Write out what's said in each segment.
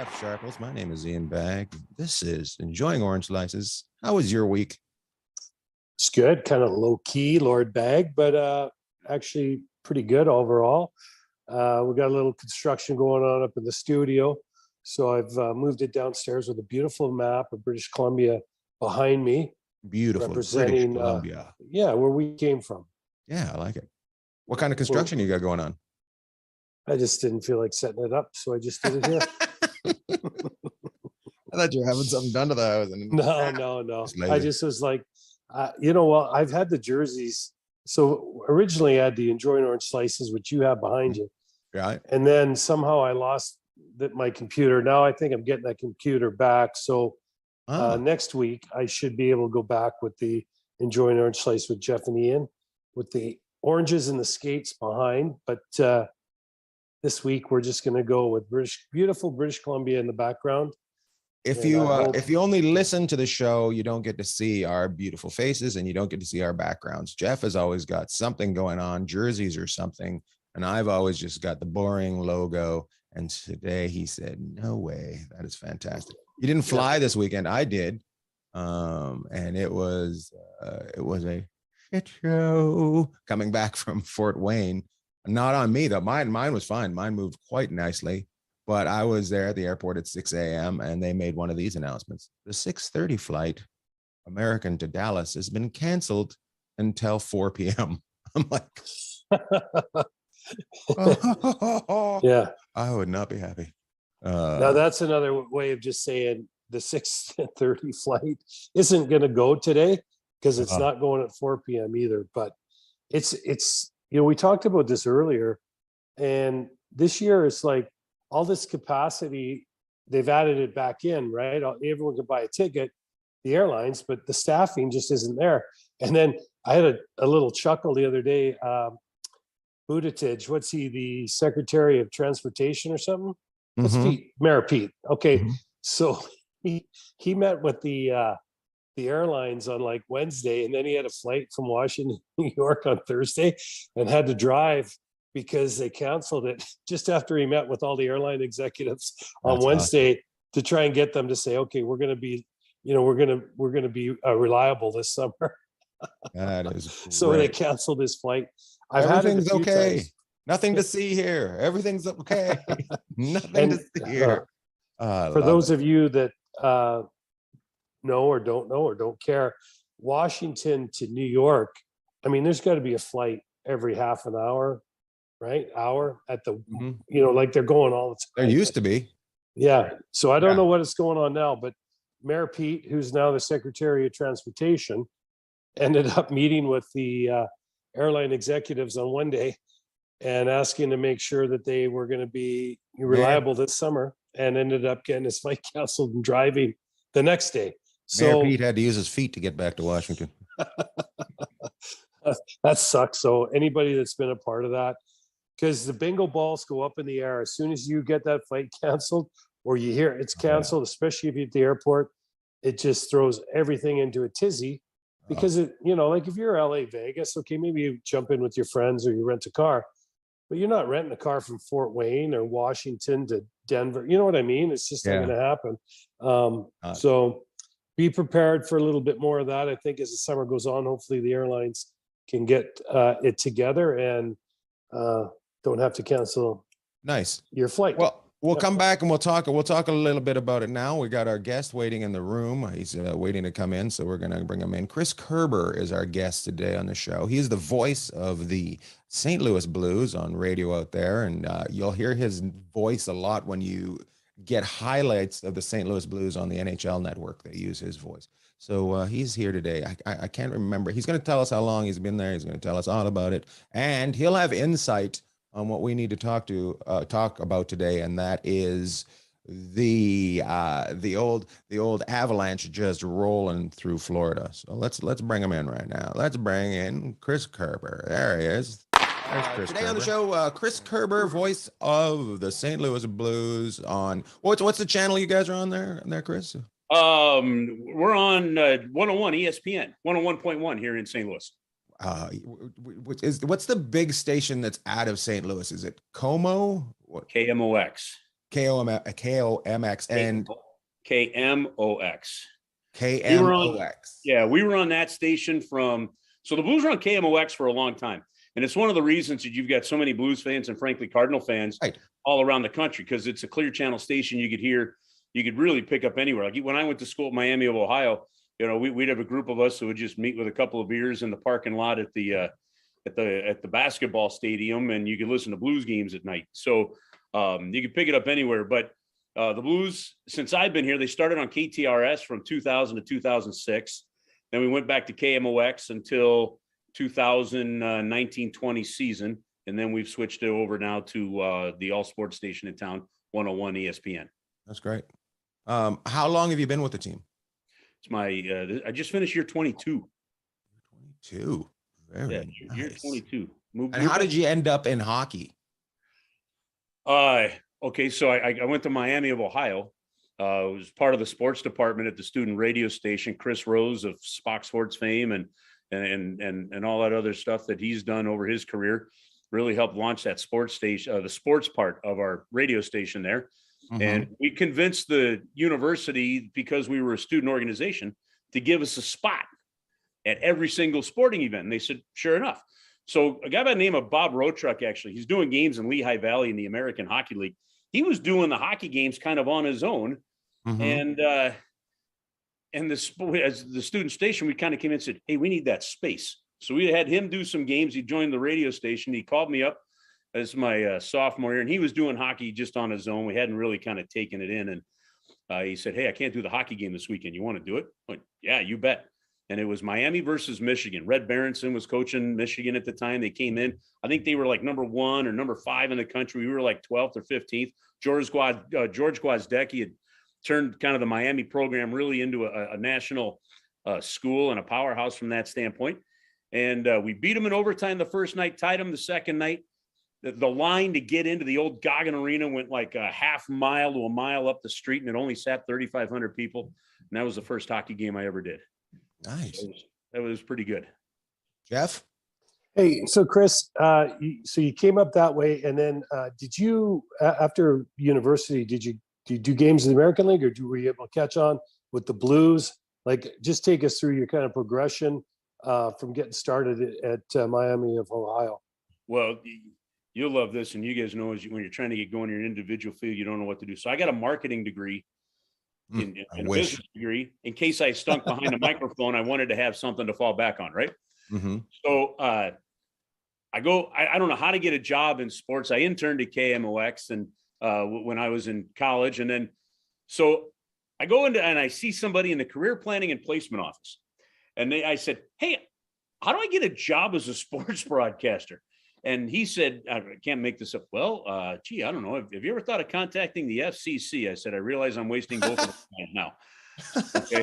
Jeff Sharples. My name is Ian Bagg. This is Enjoying Orange Slices. How was your week? It's good, kind of low key, Lord Bag, but actually pretty good overall. We got a little construction going on up in the studio. So I've moved it downstairs with a beautiful map of British Columbia behind me. Beautiful. Representing, British Columbia. Yeah, where we came from. Yeah, I like it. What kind of construction you got going on? I just didn't feel like setting it up, so I just did it here. I thought you were having something done to the house. And No. I just was like, I've had the jerseys. So originally I had the Enjoying Orange Slices, which you have behind you. Right. And then somehow I lost my computer. Now I think I'm getting that computer back. So next week I should be able to go back with the Enjoying Orange Slice with Jeff and Ian with the oranges and the skates behind. But this week we're just going to go with beautiful British Columbia in the background. If you only listen to the show, you don't get to see our beautiful faces and you don't get to see our backgrounds. Jeff has always got something going on, jerseys or something, and I've always just got the boring logo. And today he said, "No way, that is fantastic." You didn't fly this weekend. I did, and it was a shit show coming back from Fort Wayne. Not on me though. Mine was fine. Mine moved quite nicely. But I was there at the airport at 6 a.m. and they made one of these announcements. The 6:30 flight, American to Dallas, has been canceled until 4 p.m. I'm like, yeah, I would not be happy. Now that's another way of just saying the 6:30 flight isn't going to go today because it's not going at 4 p.m. either. But it's we talked about this earlier, and this year it's like, all this capacity, they've added it back in, right? Everyone can buy a ticket, the airlines, but the staffing just isn't there. And then I had a little chuckle the other day. Buttigieg, what's he, the Secretary of Transportation or something? What's Pete? Mayor Pete. Okay, so he met with the airlines on like Wednesday, and then he had a flight from Washington, New York on Thursday, and had to drive because they canceled it just after he met with all the airline executives on Wednesday to try and get them to say, okay, we're going to be, we're going to be reliable this summer. That is so they canceled his flight. Everything's okay. Nothing to see here. Everything's okay. Nothing to see here. For those of you that know or don't care, Washington to New York, I mean, there's got to be a flight every half an hour. Right, hour at the like they're going all the time. There used to be, yeah. So I don't know what is going on now, but Mayor Pete, who's now the Secretary of Transportation, ended up meeting with the airline executives on one day and asking to make sure that they were going to be reliable this summer, and ended up getting his flight canceled and driving the next day. So Mayor Pete had to use his feet to get back to Washington. That sucks. So anybody that's been a part of that, because the bingo balls go up in the air as soon as you get that flight canceled or you hear it's canceled, especially if you're at the airport, it just throws everything into a tizzy because it, like if you're LA Vegas, okay, maybe you jump in with your friends or you rent a car, but you're not renting a car from Fort Wayne or Washington to Denver. You know what I mean? It's just not going to happen. So be prepared for a little bit more of that. I think as the summer goes on, hopefully the airlines can get it together and don't have to cancel your flight. Well, we'll come back and we'll talk a little bit about it now. We got our guest waiting in the room. He's waiting to come in, so we're going to bring him in. Chris Kerber is our guest today on the show. He's the voice of the St. Louis Blues on radio out there, and you'll hear his voice a lot when you get highlights of the St. Louis Blues on the NHL network. They use his voice. So he's here today. I can't remember. He's going to tell us how long he's been there. He's going to tell us all about it, and he'll have insight on what we need to talk about today, and that is the old avalanche just rolling through Florida. So let's bring him in right now. Let's bring in Chris Kerber. There he is. Chris today Kerber. On the show, Chris Kerber, voice of the St. Louis Blues. On what's the channel you guys are on there, Chris? We're on 101 ESPN, 101.1 here in St. Louis. What's the big station that's out of St. Louis? Is it Como? KMOX. KOMX and KMOX. KMOX. We were on that station so the Blues were on KMOX for a long time. And it's one of the reasons that you've got so many Blues fans and frankly Cardinal fans all around the country, because it's a clear channel station. You could really pick up anywhere. Like when I went to school at Miami of Ohio, we'd have a group of us who would just meet with a couple of beers in the parking lot at the basketball stadium, and you could listen to Blues games at night. So you could pick it up anywhere. But the Blues, since I've been here, they started on KTRS from 2000 to 2006. Then we went back to KMOX until 2019-20 season. And then we've switched it over now to the all sports station in town, 101 ESPN. That's great. How long have you been with the team? It's I just finished year 22. 22. Very nice. Year 22. And how did you end up in hockey? Okay, so I went to Miami of Ohio. I was part of the sports department at the student radio station. Chris Rose of Spock Sports fame and all that other stuff that he's done over his career really helped launch that sports station, the sports part of our radio station there. Mm-hmm. And we convinced the university, because we were a student organization, to give us a spot at every single sporting event. And they said, sure enough. So a guy by the name of Bob Rotruck, actually, he's doing games in Lehigh Valley in the American Hockey League. He was doing the hockey games kind of on his own. Mm-hmm. And as the student station, we kind of came in and said, hey, we need that space. So we had him do some games. He joined the radio station. He called me up as my sophomore year, and he was doing hockey just on his own. We hadn't really kind of taken it in. And he said, hey, I can't do the hockey game this weekend. You want to do it? I went, yeah, you bet. And it was Miami versus Michigan. Red Berenson was coaching Michigan at the time. They came in. I think they were like number 1 or number 5 in the country. We were like 12th or 15th. George Gwozdecki had turned kind of the Miami program really into a national school and a powerhouse from that standpoint. And we beat them in overtime the first night, tied them the second night. The line to get into the old Goggin Arena went like a half mile to a mile up the street, and it only sat 3,500 people. And that was the first hockey game I ever did. Nice. That was pretty good. Jeff? Hey, so Chris, so you came up that way, and then did you, after university, did you do games in the American League, or were you able to catch on with the Blues? Like, just take us through your kind of progression from getting started at Miami of Ohio. Well, you'll love this, and you guys know when you're trying to get going in your individual field, you don't know what to do. So I got a marketing degree. In a business degree, in case I stunk behind a microphone, I wanted to have something to fall back on, right? Mm-hmm. So I don't know how to get a job in sports. I interned at KMOX and when I was in college, and then so I go into and I see somebody in the career planning and placement office, and I said, hey, how do I get a job as a sports broadcaster? And he said, I can't make this up. Well, gee, I don't know. Have you ever thought of contacting the FCC? I said, I realize I'm wasting both of them now. Okay.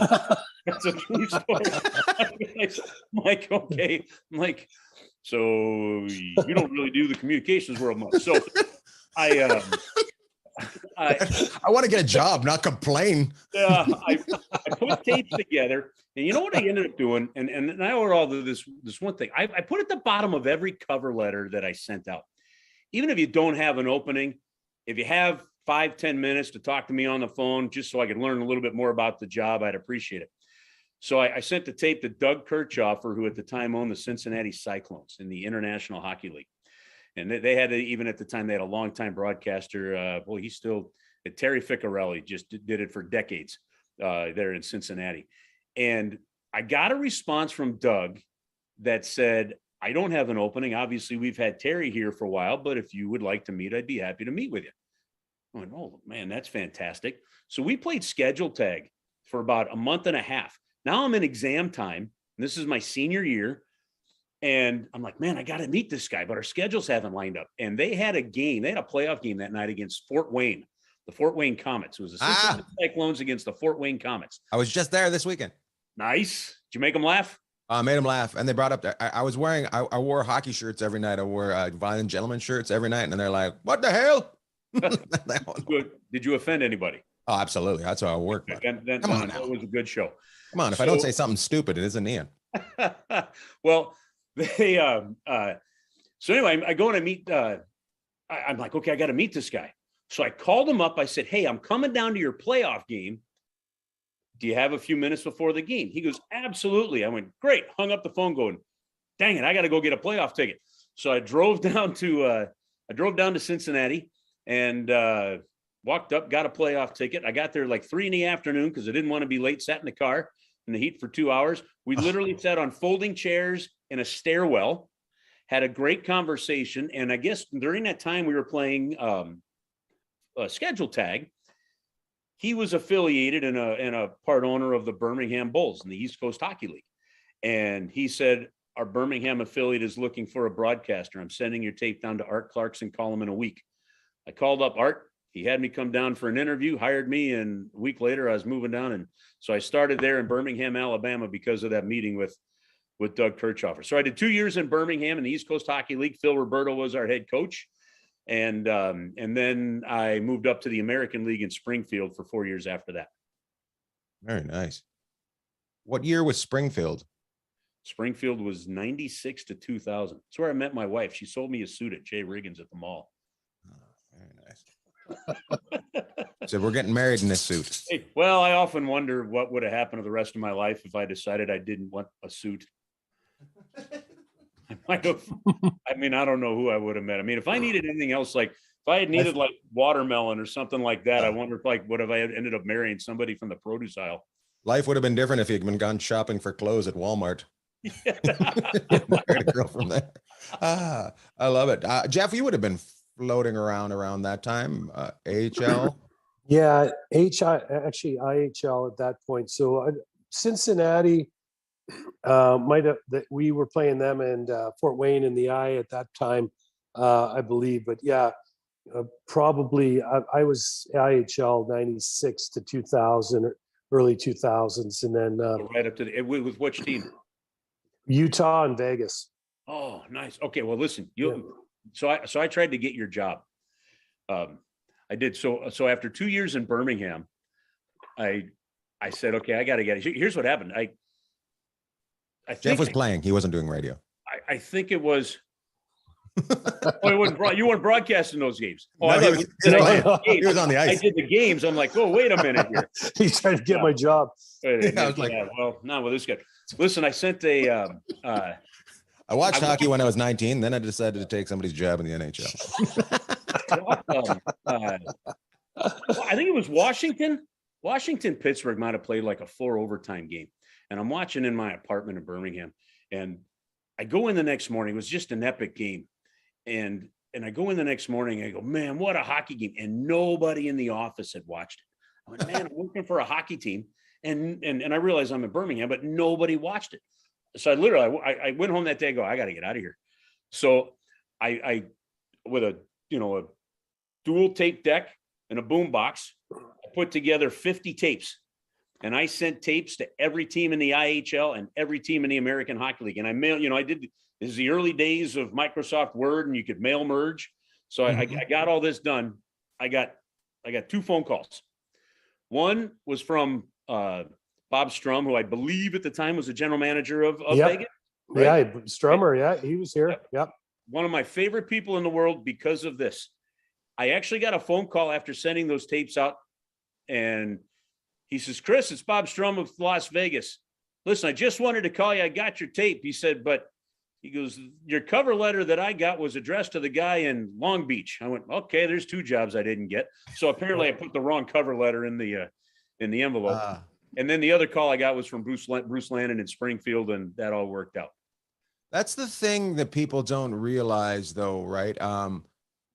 That's a true story. I'm like, okay. I'm like, so you don't really do the communications world much. So I want to get a job, not complain. I put tapes together, and you know what I ended up doing? And I overall do this one thing. I put at the bottom of every cover letter that I sent out, even if you don't have an opening, if you have 5-10 minutes to talk to me on the phone, just so I could learn a little bit more about the job, I'd appreciate it. So I sent the tape to Doug Kirchhoffer, who at the time owned the Cincinnati Cyclones in the International Hockey League. And they had, even at the time, they had a longtime broadcaster. He's still, Terry Ficcarelli just did it for decades there in Cincinnati. And I got a response from Doug that said, I don't have an opening. Obviously, we've had Terry here for a while, but if you would like to meet, I'd be happy to meet with you. I went, oh, man, that's fantastic. So we played schedule tag for about a month and a half. Now I'm in exam time, and this is my senior year. And I'm like, man, I got to meet this guy, but our schedules haven't lined up. And they had a playoff game that night against Fort Wayne, the Fort Wayne Comets. It was the Cincinnati Cyclones against the Fort Wayne Comets. I was just there this weekend. Nice. Did you make them laugh? I made them laugh. And they brought up, I wore hockey shirts every night. I wore Violent Gentleman shirts every night. And they're like, what the hell? Good. Did you offend anybody? Oh, absolutely. That's how I work. Come on, that was a good show. Come on. If I don't say something stupid, it isn't Ian. Well, they so anyway, I go and I meet I'm like, okay, I got to meet this guy. So I called him up. I said, hey, I'm coming down to your playoff game. Do you have a few minutes before the game? He goes, absolutely. I went, great. Hung up the phone going, dang it, I got to go get a playoff ticket. So I drove down to Cincinnati and walked up, got a playoff ticket. I got there like 3 p.m. because I didn't want to be late, sat in the car in the heat for 2 hours. We literally sat on folding chairs in a stairwell, had a great conversation. And I guess during that time we were playing schedule tag. He was affiliated and a part owner of the Birmingham Bulls in the East Coast Hockey League. And he said, our Birmingham affiliate is looking for a broadcaster. I'm sending your tape down to Art Clarkson, call him in a week. I called up Art. He had me come down for an interview, hired me, and a week later I was moving down. And so I started there in Birmingham, Alabama because of that meeting with Doug Kirchhoffer. So I did 2 years in Birmingham in the East Coast Hockey League. Phil Roberto was our head coach. And then I moved up to the American League in Springfield for 4 years after that. Very nice. What year was Springfield? Springfield was 96 to 2000. That's where I met my wife. She sold me a suit at Jay Riggins at the mall. Oh, very nice. So we're getting married in this suit. Hey, well, I often wonder what would have happened to the rest of my life if I decided I didn't want a suit. I might have. I mean, I don't know who I would have met. I mean, if I needed anything else, like if I had needed like watermelon or something like that, I wonder if like, what if I had ended up marrying somebody from the produce aisle? Life would have been different if you'd been gone shopping for clothes at Walmart. Yeah. Married a girl from there. I love it. Jeff, you would have been floating around that time. AHL. Yeah, actually IHL at that point. So Cincinnati might have that we were playing them and Fort Wayne in the I at that time, I believe. But yeah, probably I was IHL 96 to 2000, early 2000s, and then Right up to the with which team? Utah and Vegas. Oh, nice. Okay, well, listen, you. Yeah. So I tried to get your job. I did. So after 2 years in Birmingham, I said, okay, I got to get it. Here's what happened. I think Jeff was playing. He wasn't doing radio. I think it was. Oh, you weren't broadcasting those games. Oh, No, he was on the ice. I did the games. I'm like, oh, wait a minute here. He's trying to get my job. Yeah, I was like, well, no, well, this guy. Listen, I sent a. I watched hockey when I was 19. Then I decided to take somebody's job in the NHL. I think it was Washington. Pittsburgh might have played like a 4 overtime game. And I'm watching in my apartment in Birmingham. And I go in the next morning. It was just an epic game. And I go in the next morning. I go, man, what a hockey game. And nobody in the office had watched it. I went, man, I'm working for a hockey team. And I realized I'm in Birmingham, but nobody watched it. So I went home that day. I go, I got to get out of here. So I with a dual tape deck and a boom box, I put together 50 tapes, and I sent tapes to every team in the IHL and every team in the American Hockey League. And I mailed, this is the early days of Microsoft Word, and you could mail merge. So I got all this done. I got 2 phone calls. One was from Bob Strum, who I believe at the time was the general manager of Vegas. Right? Yeah, Strummer. Yeah, he was here. Yep. One of my favorite people in the world because of this. I actually got a phone call after sending those tapes out, and he says, Chris, it's Bob Strum of Las Vegas. Listen, I just wanted to call you. I got your tape. He said, but he goes, your cover letter that I got was addressed to the guy in Long Beach. I went, okay, there's 2 jobs I didn't get. So apparently I put the wrong cover letter in the envelope. And then the other call I got was from Bruce Landon in Springfield, and that all worked out. That's the thing that people don't realize, though, right?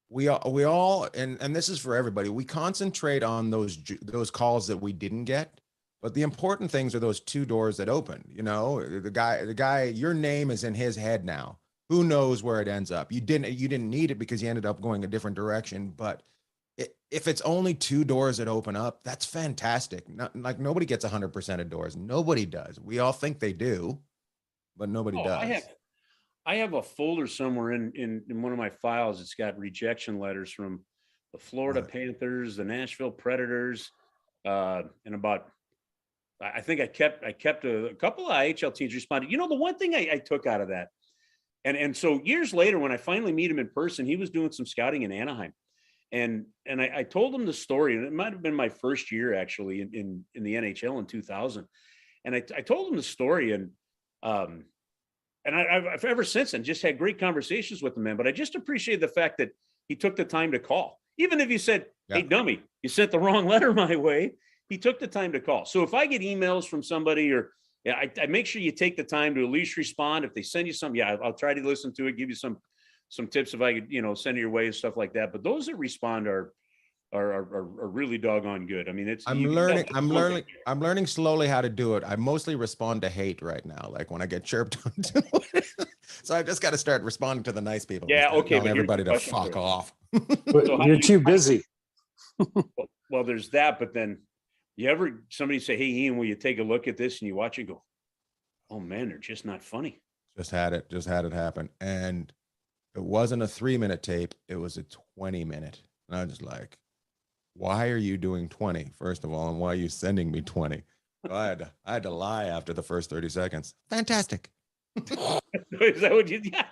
We all, and this is for everybody. We concentrate on those calls that we didn't get, but the important things are those 2 doors that open. The guy, your name is in his head now. Who knows where it ends up? You didn't need it because you ended up going a different direction, but if it's only 2 doors that open up, that's fantastic. Like nobody gets 100% of doors. Nobody does. We all think they do, but nobody does. I have a folder somewhere in one of my files. It's got rejection letters from the Florida Panthers, the Nashville Predators, and I think I kept a couple of IHL teams responded. The one thing I took out of that, and so years later when I finally meet him in person, he was doing some scouting in Anaheim. And I told him the story, and it might have been my first year actually in the NHL in 2000. And I told him the story, and I've ever since then just had great conversations with the man. But I just appreciate the fact that he took the time to call, even if he said, "Hey, dummy, you sent the wrong letter my way." He took the time to call. So if I get emails from somebody, or I make sure you take the time to at least respond. If they send you something, I'll try to listen to it, give you some tips if I could, send it your way and stuff like that. But those that respond are really doggone good. I mean, I'm learning slowly how to do it. I mostly respond to hate right now, like when I get chirped onto it. So I've just got to start responding to the nice people. Yeah, okay. Telling everybody to fuck off. But you're too busy. Well, there's that, but then somebody say, "Hey, Ian, will you take a look at this?" And you watch it, go, "Oh man, they're just not funny." Just had it happen. And it wasn't a 3-minute tape. It was a 20-minute. And I was just like, why are you doing 20, first of all? And why are you sending me 20? So I had to lie after the first 30 seconds. Fantastic. Is that what you, yeah,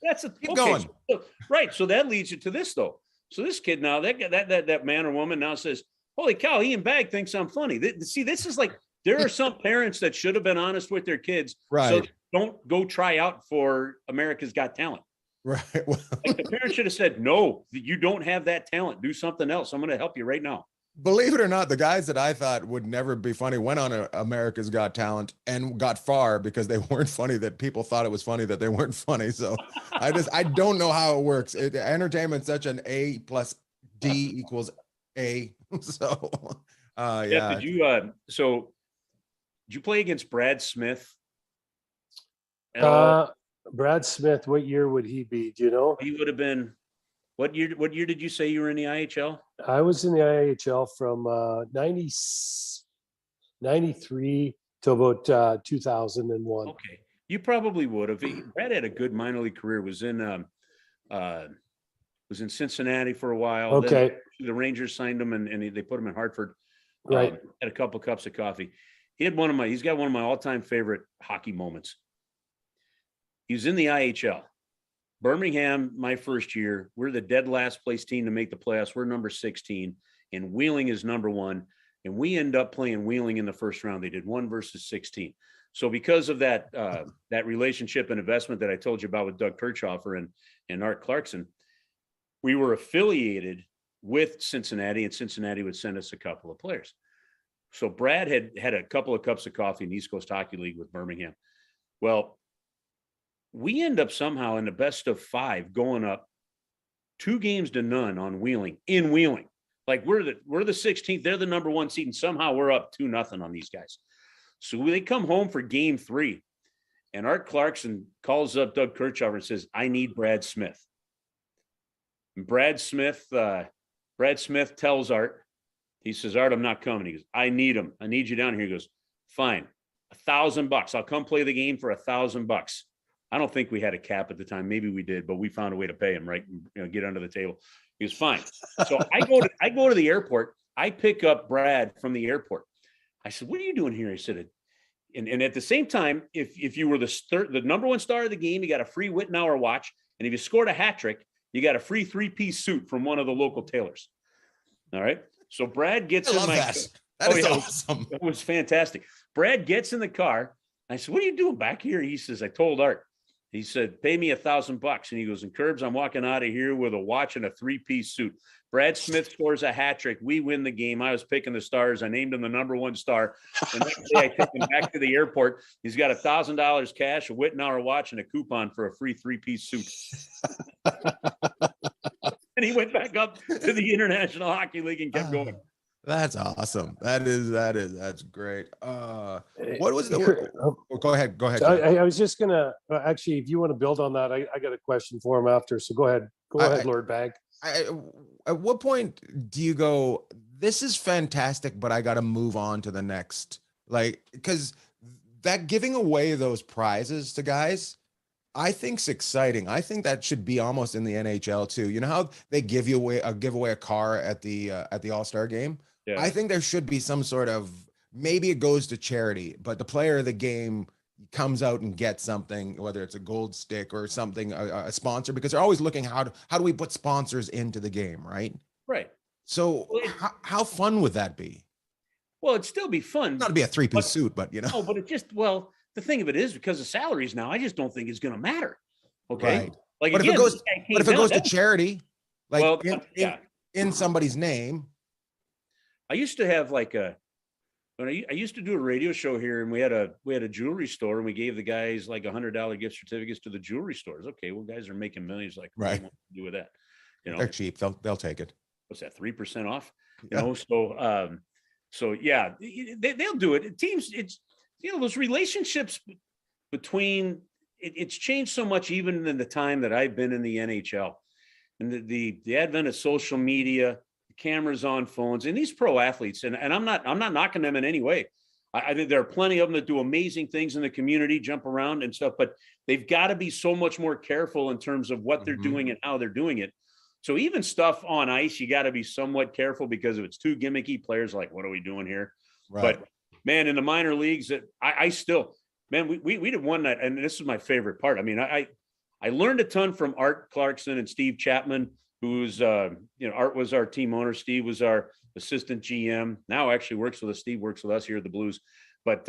that's a, keep going. So, right. So that leads you to this though. So this kid now, that man or woman now says, "Holy cow, Ian Bagg thinks I'm funny." See, this is like, there are some parents that should have been honest with their kids. Right. So don't go try out for America's Got Talent. Right. Well, like the parents should have said, "No, you don't have that talent. Do something else. I'm going to help you right now." Believe it or not, the guys that I thought would never be funny went on America's Got Talent and got far because they weren't funny, that people thought it was funny that they weren't funny. So I don't know how it works. Entertainment's such an A plus D equals A. So yeah. Did you play against Brad Smith at all? Brad Smith, what year would he be? Do you know? He would have been, what year did you say you were in the IHL? I was in the IHL from 93 to about 2001. Okay. You probably would have. Brad had a good minor league career, was in Cincinnati for a while. Okay. Then the Rangers signed him and they put him in Hartford. Right. Had a couple cups of coffee. He's got one of my all-time favorite hockey moments. He was in the IHL. Birmingham, my first year, we're the dead last place team to make the playoffs. We're number 16, and Wheeling is number 1. And we end up playing Wheeling in the first round. They did 1 versus 16. So because of that relationship and investment that I told you about with Doug Kirchhofer and Art Clarkson, we were affiliated with Cincinnati, and Cincinnati would send us a couple of players. So Brad had a couple of cups of coffee in the East Coast Hockey League with Birmingham. Well, we end up somehow in the best of 5 going up 2-0 on Wheeling, in Wheeling. Like we're the 16th, they're the number 1 seed, and somehow we're up 2-0 on these guys. So they come home for game 3, and Art Clarkson calls up Doug Kirchhofer and says, "I need Brad Smith." And Brad Smith tells Art, he says, "Art, I'm not coming." He goes, "I need him. I need you down here." He goes, "Fine, $1,000. I'll come play the game for $1,000. I don't think we had a cap at the time. Maybe we did, but we found a way to pay him, right? Get under the table. He was fine. So I go to the airport. I pick up Brad from the airport. I said, "What are you doing here?" He said, and at the same time, if you were the number 1 star of the game, you got a free Wittenauer watch. And if you scored a hat trick, you got a free 3-piece suit from one of the local tailors. All right. So Brad gets in my car. That is awesome. It was fantastic. Brad gets in the car. I said, "What are you doing back here?" He says, "I told Art." He said, "Pay me $1,000. And he goes, "And Curbs, I'm walking out of here with a watch and a 3-piece suit." Brad Smith scores a hat trick. We win the game. I was picking the stars. I named him the number 1 star. The next day I take him back to the airport. He's got $1,000 cash, a Wittenauer watch, and a coupon for a free 3-piece suit. And he went back up to the International Hockey League and kept going. That's awesome. That's great. What was the? Go ahead. I was just gonna actually, if you want to build on that, I got a question for him after. So go ahead, Lord Bagg. At what point do you go, "This is fantastic, but I got to move on to the next"? Like, because that giving away those prizes to guys, I think's exciting. I think that should be almost in the NHL too. You know how they give away a car at the All-Star game? Yeah. I think there should be some sort of, maybe it goes to charity, but the player of the game comes out and gets something, whether it's a gold stick or something, a sponsor, because they're always looking how do we put sponsors into the game, right? Right. So Well, how fun would that be? Well, it'd still be fun. Not to be a three-piece but- suit, but you know. No, but it just, well, the thing of it is, because of salaries now, I just don't think it's going to matter. Okay. Right. Like, But again, if it goes, this guy came but if it down, goes to that- charity, like well, in somebody's name, I used to have like when I used to do a radio show here, and we had a jewelry store, and we gave the guys like $100 gift certificates to the jewelry stores. Okay, well, guys are making millions. Like, what do Right. you want to do with that? You know, they're cheap. They'll take it. what's that, 3% off? You Yeah. know, so yeah, they'll do it. Teams, it's, you know, those relationships between it's changed so much even in the time that I've been in the NHL, and the advent of social media, the cameras on phones, and these pro athletes, and I'm not knocking them in any way. I think there are plenty of them that do amazing things in the community, jump around and stuff, but they've got to be so much more careful in terms of what they're doing and how they're doing it. So even stuff on ice, you got to be somewhat careful, because if it's too gimmicky, players are like, what are we doing here? Right. But man, in the minor leagues, that I still, man, we did one night, and this is my favorite part. I mean, I learned a ton from Art Clarkson and Steve Chapman, who's Art was our team owner, Steve was our assistant GM. Now actually works with us. Steve works with us here at the Blues, but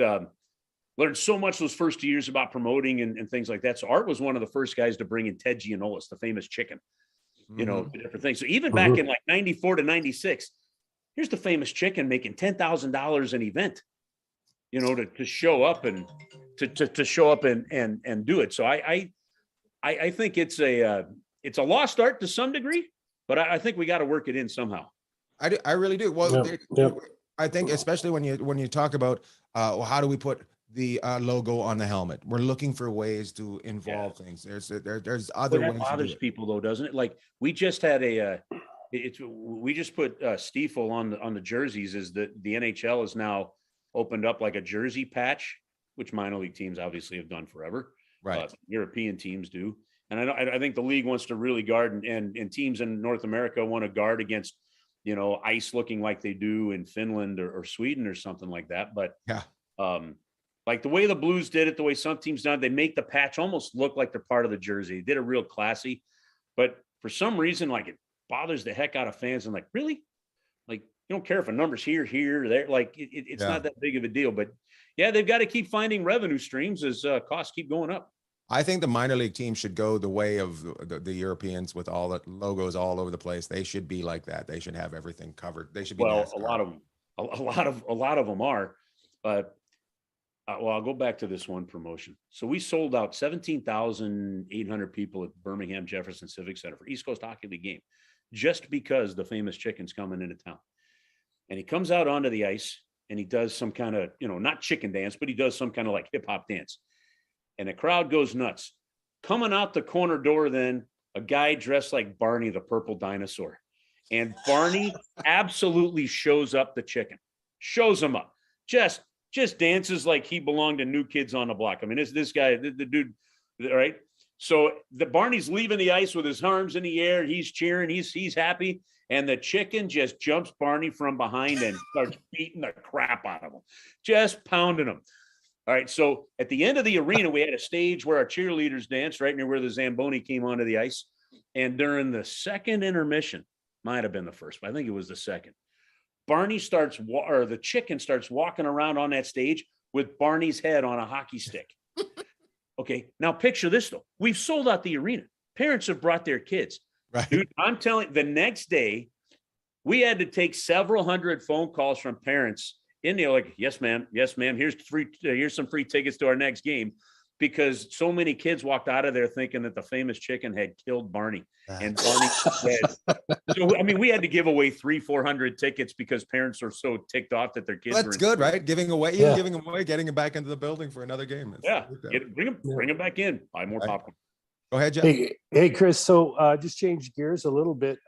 learned so much those first 2 years about promoting and things like that. So Art was one of the first guys to bring in Ted Giannoulis, the famous chicken. You know, different things. So even back in like 94 to 96, here's the famous chicken making $10,000 an event, you know, to show up and to show up and do it. So I think it's a lost art to some degree, but I think we got to work it in somehow. I really do. Well, Yeah. I think especially when you talk about how do we put the logo on the helmet? We're looking for ways to involve things. There's other That ways. bothers people though, doesn't it? Like we just had we just put Stiefel on the jerseys. Is that the NHL has now opened up like a jersey patch, which minor league teams obviously have done forever. Right. European teams do. And I think the league wants to really guard, and teams in North America want to guard against, you know, ice looking like they do in Finland or Sweden or something like that. But yeah, like the way the Blues did it, the way some teams done, they make the patch almost look like they're part of the jersey. They did it real classy, but for some reason, like it bothers the heck out of fans. And like, really? Like, you don't care if a number's here, there. Like it's not that big of a deal. But yeah, they've got to keep finding revenue streams as costs keep going up. I think the minor league team should go the way of the Europeans with all the logos all over the place. They should be like that. They should have everything covered. They should be. Well, NASCAR. a lot of them are. But well, I'll go back to this one promotion. So we sold out 17,800 people at Birmingham Jefferson Civic Center for East Coast Hockey League game, just because the famous chicken's coming into town. And he comes out onto the ice and he does some kind of, you know, not chicken dance, but he does some kind of like hip hop dance. And the crowd goes nuts. Coming out the corner door, then a guy dressed like Barney the Purple Dinosaur. And Barney absolutely shows up the chicken, shows him up, just dances like he belonged to New Kids on the Block. I mean, this guy, the dude, all right? So the Barney's leaving the ice with his arms in the air. He's cheering. He's happy. And the chicken just jumps Barney from behind and starts beating the crap out of him, just pounding him. All right. So at the end of the arena, we had a stage where our cheerleaders danced right near where the Zamboni came onto the ice. And during the second intermission, might have been the first, but I think it was the second, the chicken starts walking around on that stage with Barney's head on a hockey stick. Okay. Now picture this though. We've sold out the arena. Parents have brought their kids. Right. Dude, I'm telling you, the next day we had to take several hundred phone calls from parents in there like, yes, ma'am. Here's some free tickets to our next game, because so many kids walked out of there thinking that the famous chicken had killed Barney and Barney dead. So, I mean, we had to give away 300-400 tickets because parents are so ticked off that their kids That's good, right? Giving them away, getting them back into the building for another game. Bring them back in. Buy more popcorn. Go ahead, Jeff. Hey, Chris. So just change gears a little bit.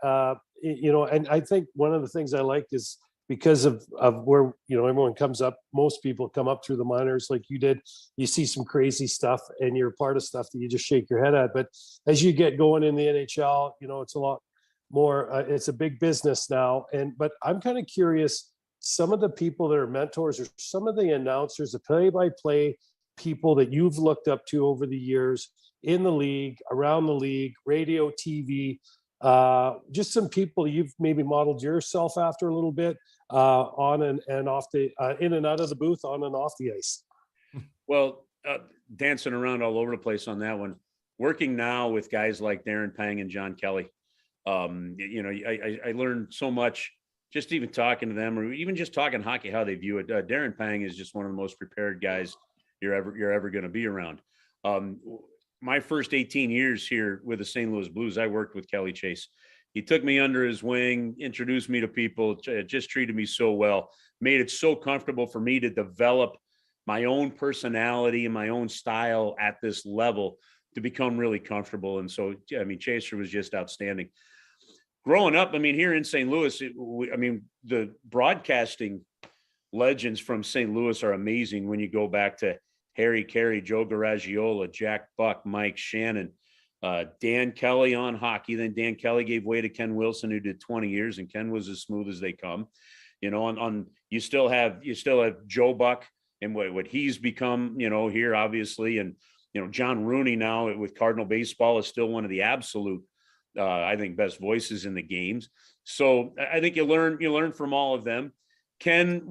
You know, and I think one of the things I like is because of where, you know, everyone comes up, most people come up through the minors like you did. You see some crazy stuff and you're part of stuff that you just shake your head at. But as you get going in the NHL, you know, it's a lot more, it's a big business now. But I'm kind of curious, some of the people that are mentors or some of the announcers, the play-by-play people that you've looked up to over the years in the league, around the league, radio, TV, Just some people you've maybe modeled yourself after a little bit, on and off the, in and out of the booth, on and off the ice. Well, dancing around all over the place on that one. Working now with guys like Darren Pang and John Kelly, I learned so much just even talking to them, or even just talking hockey, how they view it. Darren Pang is just one of the most prepared guys you're ever going to be around. My first 18 years here with the St. Louis Blues, I worked with Kelly Chase. He took me under his wing, introduced me to people, just treated me so well, made it so comfortable for me to develop my own personality and my own style at this level to become really comfortable. And so, I mean, Chaser was just outstanding. Growing up, I mean, here in St. Louis, the broadcasting legends from St. Louis are amazing when you go back to Harry Carey, Joe Garagiola, Jack Buck, Mike Shannon, Dan Kelly on hockey. Then Dan Kelly gave way to Ken Wilson, who did 20 years, and Ken was as smooth as they come. You know, you still have Joe Buck and what he's become, you know, here obviously, and John Rooney now with Cardinal baseball is still one of the absolute, I think, best voices in the games. So I think you learn from all of them. Ken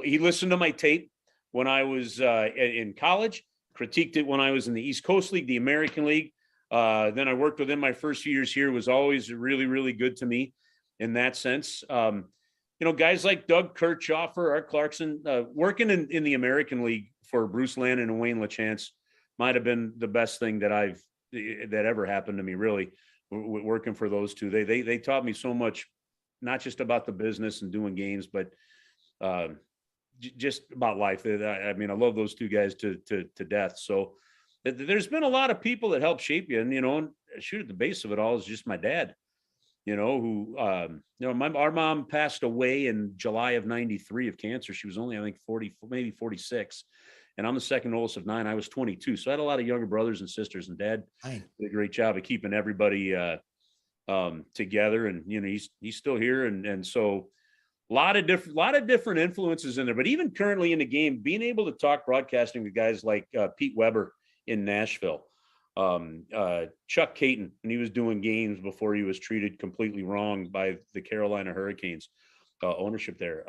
he listened to my tape when I was in college, critiqued it when I was in the East Coast League, the American League. Then I worked with him my first few years here, was always really, really good to me in that sense. Guys like Doug Kirchhoffer, Art Clarkson, working in the American League for Bruce Landon and Wayne LaChance might have been the best thing that ever happened to me, really, working for those two. They taught me so much, not just about the business and doing games, but just about life. I mean, I love those two guys to death. So there's been a lot of people that help shape you, and shoot, at the base of it all is just my dad, who our mom passed away in July of 93 of cancer. She was only, I think, 40, maybe 46. And I'm the second oldest of 9. I was 22. So I had a lot of younger brothers and sisters, and Dad did a great job of keeping everybody together. And, he's still here. And so a lot of different influences in there, but even currently in the game, being able to talk broadcasting with guys like Pete Weber in Nashville, Chuck Caton, when he was doing games before he was treated completely wrong by the Carolina Hurricanes ownership there.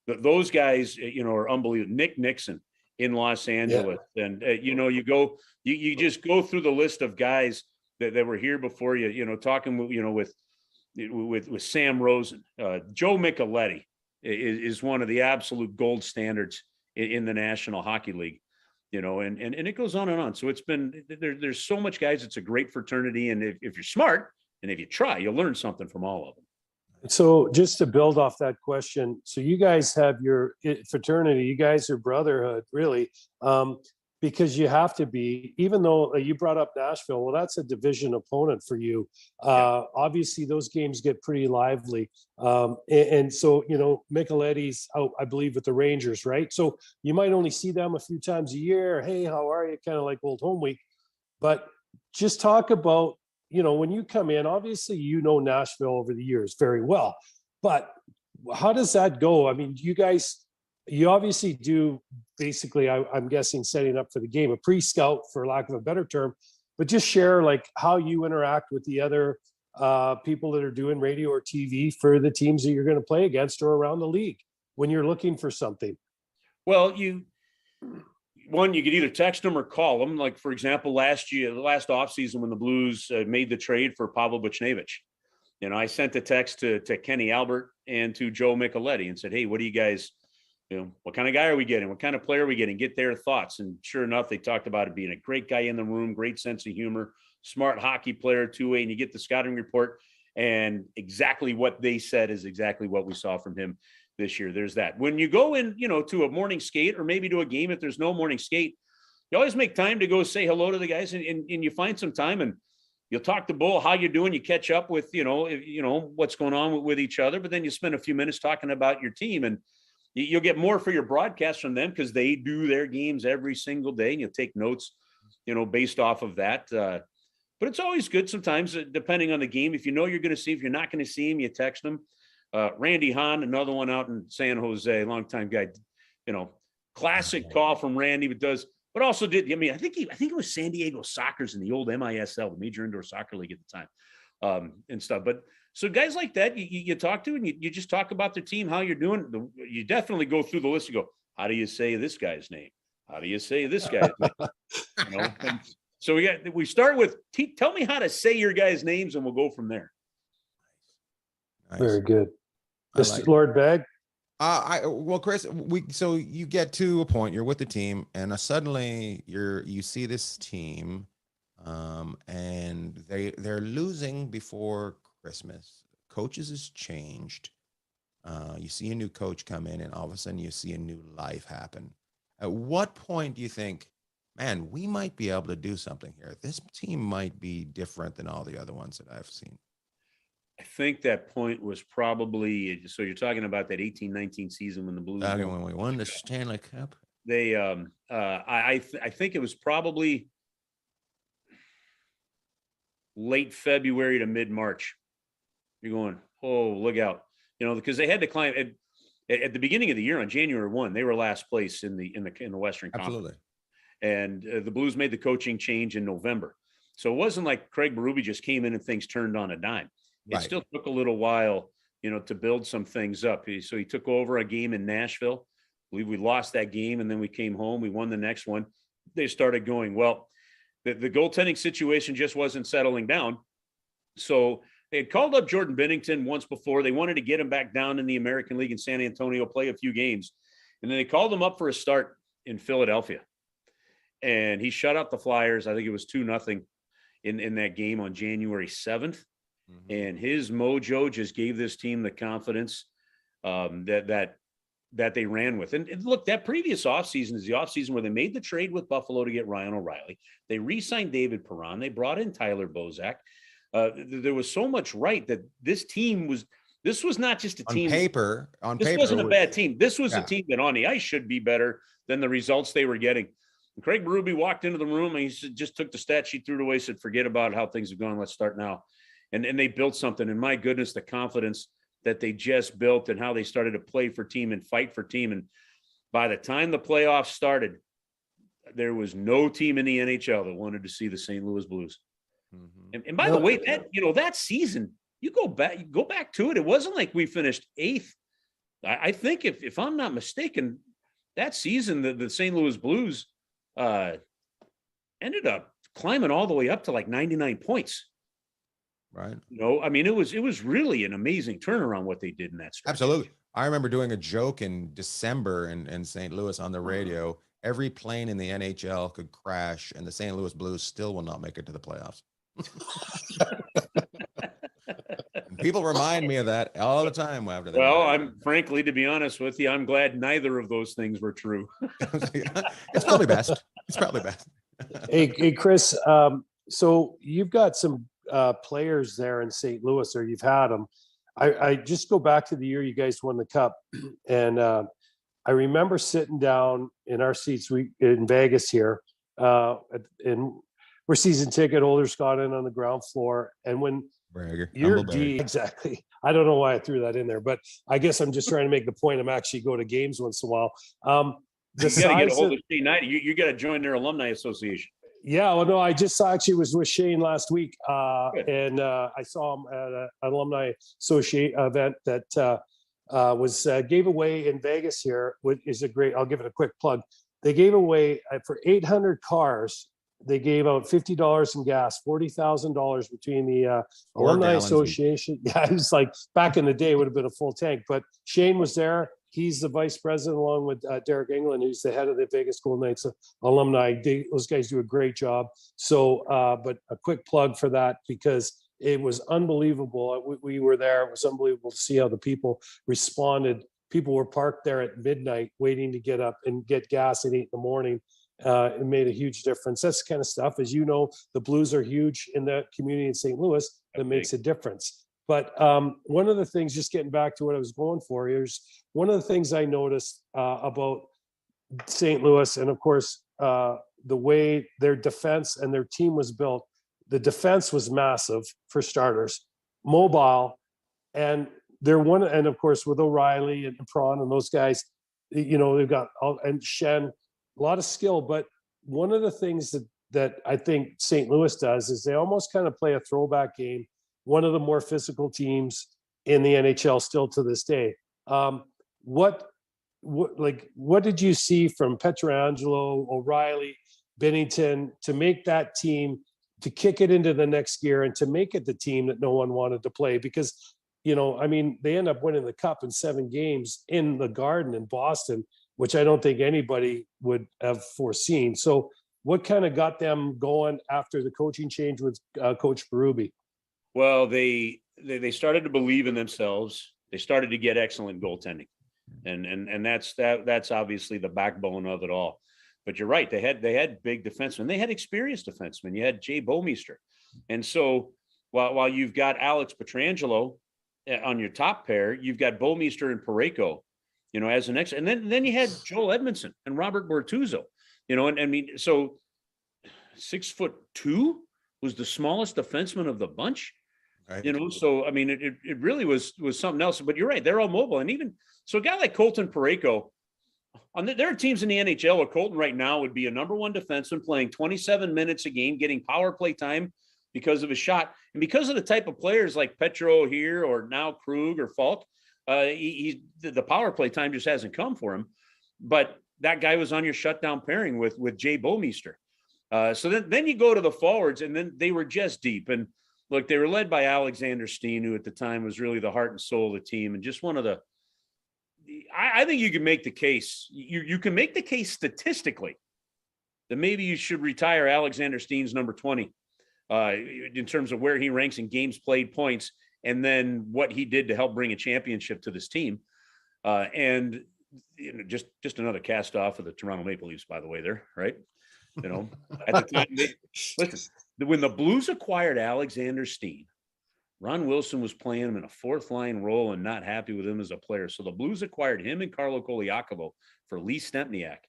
Those guys, are unbelievable. Nick Nixon in Los Angeles. Yeah. And, you just go through the list of guys that were here before you, talking, with Sam Rosen. Joe Micheletti is one of the absolute gold standards in the National Hockey League, and it goes on and on. So it's been, there's so much guys. It's a great fraternity. And if you're smart and if you try, you'll learn something from all of them. So just to build off that question, so you guys have your fraternity, you guys are brotherhood, really, because you have to be, even though you brought up Nashville, well, that's a division opponent for you. Obviously, those games get pretty lively. And so, Micheletti's out, I believe, with the Rangers, right? So you might only see them a few times a year. Hey, how are you? Kind of like old home week. But just talk about, when you come in, obviously, Nashville over the years very well, but how does that go? I mean, you obviously do basically, I'm guessing, setting up for the game, a pre-scout, for lack of a better term, but just share like how you interact with the other people that are doing radio or TV for the teams that you're going to play against or around the league when you're looking for something. Well, you could either text them or call them. Like, for example, last offseason when the Blues made the trade for Pavel Buchnevich, I sent a text to Kenny Albert and to Joe Micheletti and said, hey, what do you guys, what kind of guy are we getting? What kind of player are we getting? Get their thoughts. And sure enough, they talked about it being a great guy in the room, great sense of humor, smart hockey player, two-way, and you get the scouting report. And exactly what they said is exactly what we saw from him this year. There's that. When you go in, to a morning skate or maybe to a game, if there's no morning skate, you always make time to go say hello to the guys, and you find some time and you'll talk to Bull, how you're doing. You catch up with, what's going on with each other, but then you spend a few minutes talking about your team, and you'll get more for your broadcast from them because they do their games every single day, and you'll take notes, based off of that. But it's always good sometimes, depending on the game. If you're going to see, if you're not going to see him, you text them. Randy Hahn, another one out in San Jose, longtime guy, classic call from Randy, but also did, I think it was San Diego Sockers in the old MISL, the Major Indoor Soccer League at the time. and stuff. But so guys like that, you talk to, and you just talk about their team, how you're doing. You definitely go through the list and go, how do you say this guy's name? How do you say this guy's name? You know, and so we start with, tell me how to say your guys' names, and we'll go from there. Nice. Very good. Like Lord Bag. Well, Chris, so you get to a point, you're with the team, and suddenly you see this team, and they're losing before Christmas. Coaches has changed. You see a new coach come in, and all of a sudden you see a new life happen. At what point do you think, man, we might be able to do something here? This team might be different than all the other ones that I've seen. I think that point was probably, so you're talking about that 18-19 season when the Blues when we won the Stanley Cup. They I think it was probably late February to mid-March. You're going, oh, look out. You know, because they had to climb at the beginning of the year on January 1, they were last place in the Western Conference. Absolutely. And the Blues made the coaching change in November. So it wasn't like Craig Berube just came in and things turned on a dime. It still took a little while, you know, to build some things up. So he took over a game in Nashville. I believe we lost that game, and then we came home. We won the next one. They started going, well, the goaltending situation just wasn't settling down. So they had called up Jordan Binnington once before. They wanted to get him back down in the American League in San Antonio, play a few games. And then they called him up for a start in Philadelphia. And he shut out the Flyers. I think it was 2-0 in that game on January 7th. Mm-hmm. And his mojo just gave this team the confidence that they ran with. And look, that previous offseason is the offseason where they made the trade with Buffalo to get Ryan O'Reilly. They re-signed David Perron. They brought in Tyler Bozak. There was so much right that this was not just a team. On paper, wasn't a bad team. This was a team that on the ice should be better than the results they were getting. And Craig Berube walked into the room, and he just took the stat sheet, threw it away, said, forget about how things have gone. Let's start now. And they built something. And my goodness, the confidence that they just built and how they started to play for team and fight for team. And by the time the playoffs started, there was no team in the NHL that wanted to see the St. Louis Blues. Mm-hmm. And by the way, that season, you go back to it. It wasn't like we finished 8th. I think if I'm not mistaken, that season, the St. Louis Blues ended up climbing all the way up to like 99 points. Right. You know, I mean, it was really an amazing turnaround what they did in that stretch. Absolutely. I remember doing a joke in December in St. Louis on the radio. Every plane in the NHL could crash, and the St. Louis Blues still will not make it to the playoffs. People remind me of that all the time after that. Well, I'm frankly, to be honest with you, I'm glad neither of those things were true. It's probably best. It's probably best. Hey, Chris. So you've got some players there in St. Louis, or you've had them. I just go back to the year you guys won the cup, and I remember sitting down in our seats in Vegas here, and we're season ticket holders, got in on the ground floor, and when your D, exactly. I don't know why I threw that in there, but I guess I'm just trying to make the point. I'm actually go to games once in a while. You got to get a hold of Shane Knight. You got to join their alumni association. Yeah, well, no, I just actually was with Shane last week, and I saw him at an alumni associate event that was gave away in Vegas here, which is a great. I'll give it a quick plug. They gave away for 800 cars. They gave out $50 in gas, $40,000 between the alumni association. Yeah, it was like back in the day, it would have been a full tank. But Shane was there. He's the vice president, along with Derek England, who's the head of the Vegas Golden Knights alumni. Those guys do a great job. So, but a quick plug for that, because it was unbelievable. We were there. It was unbelievable to see how the people responded. People were parked there at midnight waiting to get up and get gas at 8 a.m. It made a huge difference. That's the kind of stuff, as you know, the Blues are huge in the community in St. Louis. That makes a difference. But one of the things, just getting back to what I was going for, here's one of the things I noticed about St. Louis, and of course, the way their defense and their team was built. The defense was massive, for starters, mobile, and and of course with O'Reilly and Prawn and those guys, you know, they've got and Shen, a lot of skill. But one of the things that I think St. Louis does is they almost kind of play a throwback game one of the more physical teams in the NHL still to this day. What did you see from Pietrangelo, O'Reilly, Bennington to make that team, to kick it into the next gear and to make it the team that no one wanted to play? Because, I mean, they end up winning the cup in 7 games in the Garden in Boston, which I don't think anybody would have foreseen. So what kind of got them going after the coaching change with Coach Berube? Well, they started to believe in themselves. They started to get excellent goaltending. And that's obviously the backbone of it all. But you're right. They had big defensemen. They had experienced defensemen. You had Jay Bouwmeester. And so while you've got Alex Pietrangelo on your top pair, you've got Bouwmeester and Parayko, as the next. And then you had Joel Edmondson and Robert Bortuzzo, and I mean, so 6'2" was the smallest defenseman of the bunch. Right. So I mean, it really was something else. But you're right; they're all mobile, and even so, a guy like Colton Parayko, there are teams in the NHL where Colton right now would be a number 1 defenseman playing 27 minutes a game, getting power play time because of his shot, and because of the type of players like Petro here or now Krug or Falk, the power play time just hasn't come for him. But that guy was on your shutdown pairing with Jay Bouwmeester. So then you go to the forwards, and then they were just deep. And look, they were led by Alexander Steen, who at the time was really the heart and soul of the team, and just one of the. I think you can make the case. You can make the case statistically that maybe you should retire Alexander Steen's number 20 in terms of where he ranks in games played, points, and then what he did to help bring a championship to this team. And just another cast off of the Toronto Maple Leafs, by the way, there, right? At the time, listen, when the Blues acquired Alexander Steen, Ron Wilson was playing him in a 4th-line role and not happy with him as a player. So the Blues acquired him and Carlo Koliakovo for Lee Stempniak.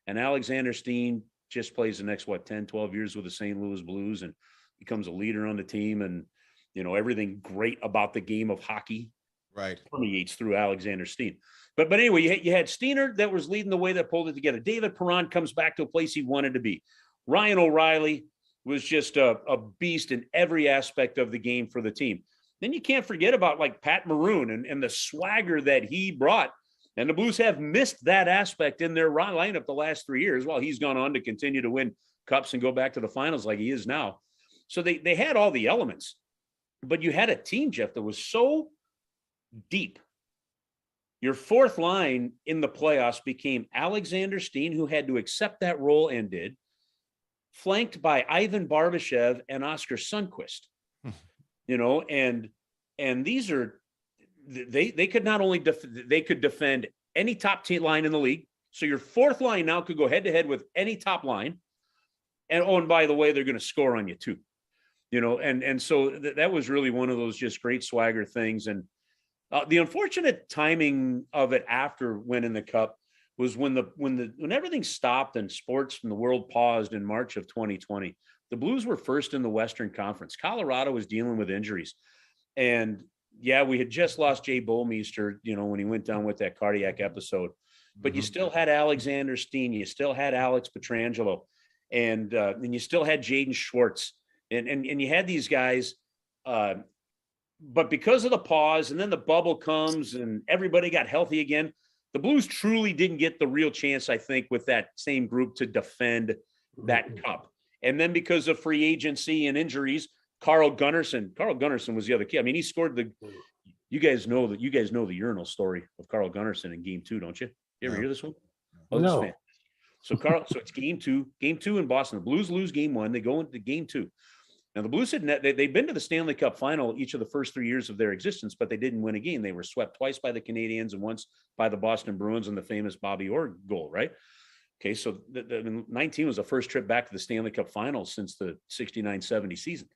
And Alexander Steen just plays the next, 10, 12 years with the St. Louis Blues and becomes a leader on the team. And, everything great about the game of hockey permeates through Alexander Steen. But anyway, you had Steener that was leading the way, that pulled it together. David Perron comes back to a place he wanted to be. Ryan O'Reilly was just a beast in every aspect of the game for the team. Then you can't forget about like Pat Maroon and the swagger that he brought. And the Blues have missed that aspect in their lineup the last 3 years, while he's gone on to continue to win cups and go back to the finals like he is now. So they had all the elements. But you had a team, Jeff, that was so deep. Your 4th line in the playoffs became Alexander Steen, who had to accept that role and did, flanked by Ivan Barbashev and Oscar Sundqvist, and these are, they could not only, they could defend any top team line in the league. So your 4th line now could go head to head with any top line. And by the way, they're going to score on you too, and so that was really one of those just great swagger things. And the unfortunate timing of it after winning the cup was when everything stopped and sports from the world paused in March of 2020. The Blues were first in the Western Conference. Colorado was dealing with injuries. And yeah, we had just lost Jay Bouwmeester, when he went down with that cardiac episode. But you still had Alexander Steen, you still had Alex Pietrangelo, and you still had Jaden Schwartz. And you had these guys, but because of the pause and then the bubble comes and everybody got healthy again, the Blues truly didn't get the real chance, I think, with that same group to defend that cup. And then because of free agency and injuries, Carl Gunnarsson was the other key. I mean, he scored you guys know the urinal story of Carl Gunnarsson in game 2, don't you? You ever hear this one? Oh, no. This man. So it's game two in Boston. The Blues lose game 1. They go into game 2. Now, the Blues they'd been to the Stanley Cup final each of the first 3 years of their existence, but they didn't win a game. They were swept twice by the Canadiens and once by the Boston Bruins in the famous Bobby Orr goal, right? Okay, so the 19 was the first trip back to the Stanley Cup finals since the 69-70 season.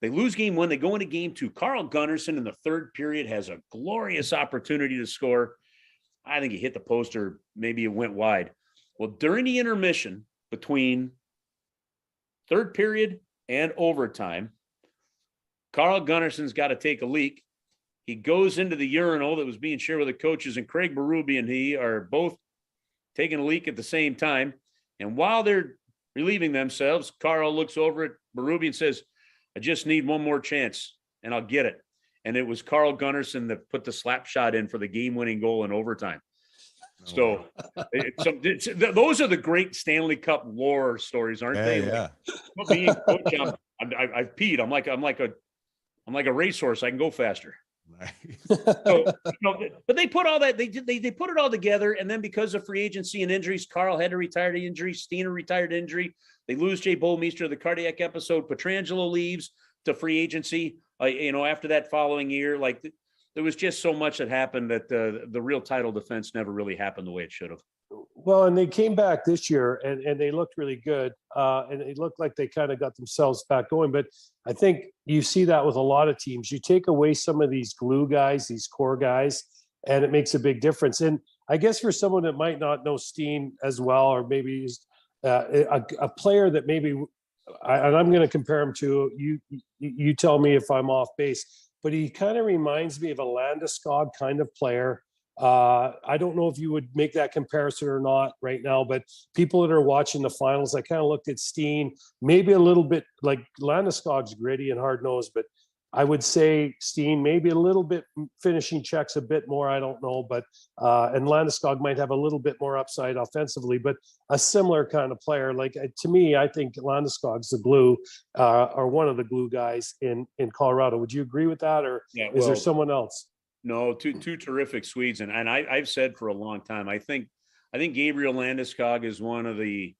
They lose game 1. They go into game 2. Carl Gunnarsson in the 3rd period has a glorious opportunity to score. I think he hit the post, or maybe it went wide. Well, during the intermission between 3rd period and overtime, Carl Gunnarsson's got to take a leak. He goes into the urinal that was being shared with the coaches, and Craig Berube and he are both taking a leak at the same time. And while they're relieving themselves, Carl looks over at Berube and says, "I just need one more chance. and I'll get it. And it was Carl Gunnarsson that put the slap shot in for the game-winning goal in overtime. So those are the great Stanley Cup war stories, aren't they? Yeah. Like, being coach, I've peed. I'm like a racehorse. I can go faster. So, but they put all that, they put it all together. And then because of free agency and injuries, Carl had to retire to injury. Steiner retired to injury. They lose Jay Bolmeister, the cardiac episode. Petrangelo leaves to free agency. After that following year, like there was just so much that happened that the real title defense never really happened the way it should have. Well, and they came back this year and they looked really good. And it looked like they kind of got themselves back going. But I think you see that with a lot of teams. You take away some of these glue guys, these core guys, and it makes a big difference. And I guess for someone that might not know Steen as well, or maybe is a player that maybe, and I'm going to compare him to, you tell me if I'm off base, but he kind of reminds me of a Landeskog kind of player. I don't know if you would make that comparison or not right now, but people that are watching the finals, I kind of looked at Steen, maybe a little bit like Landeskog's gritty and hard nosed, but I would say Steen maybe a little bit finishing checks a bit more. I don't know, but and Landeskog might have a little bit more upside offensively, but a similar kind of player. Like to me, I think Landeskog's the glue or one of the glue guys in Colorado. Would you agree with that, or is there someone else? No, two terrific Swedes, and I've said for a long time, I think Gabriel Landeskog is one of the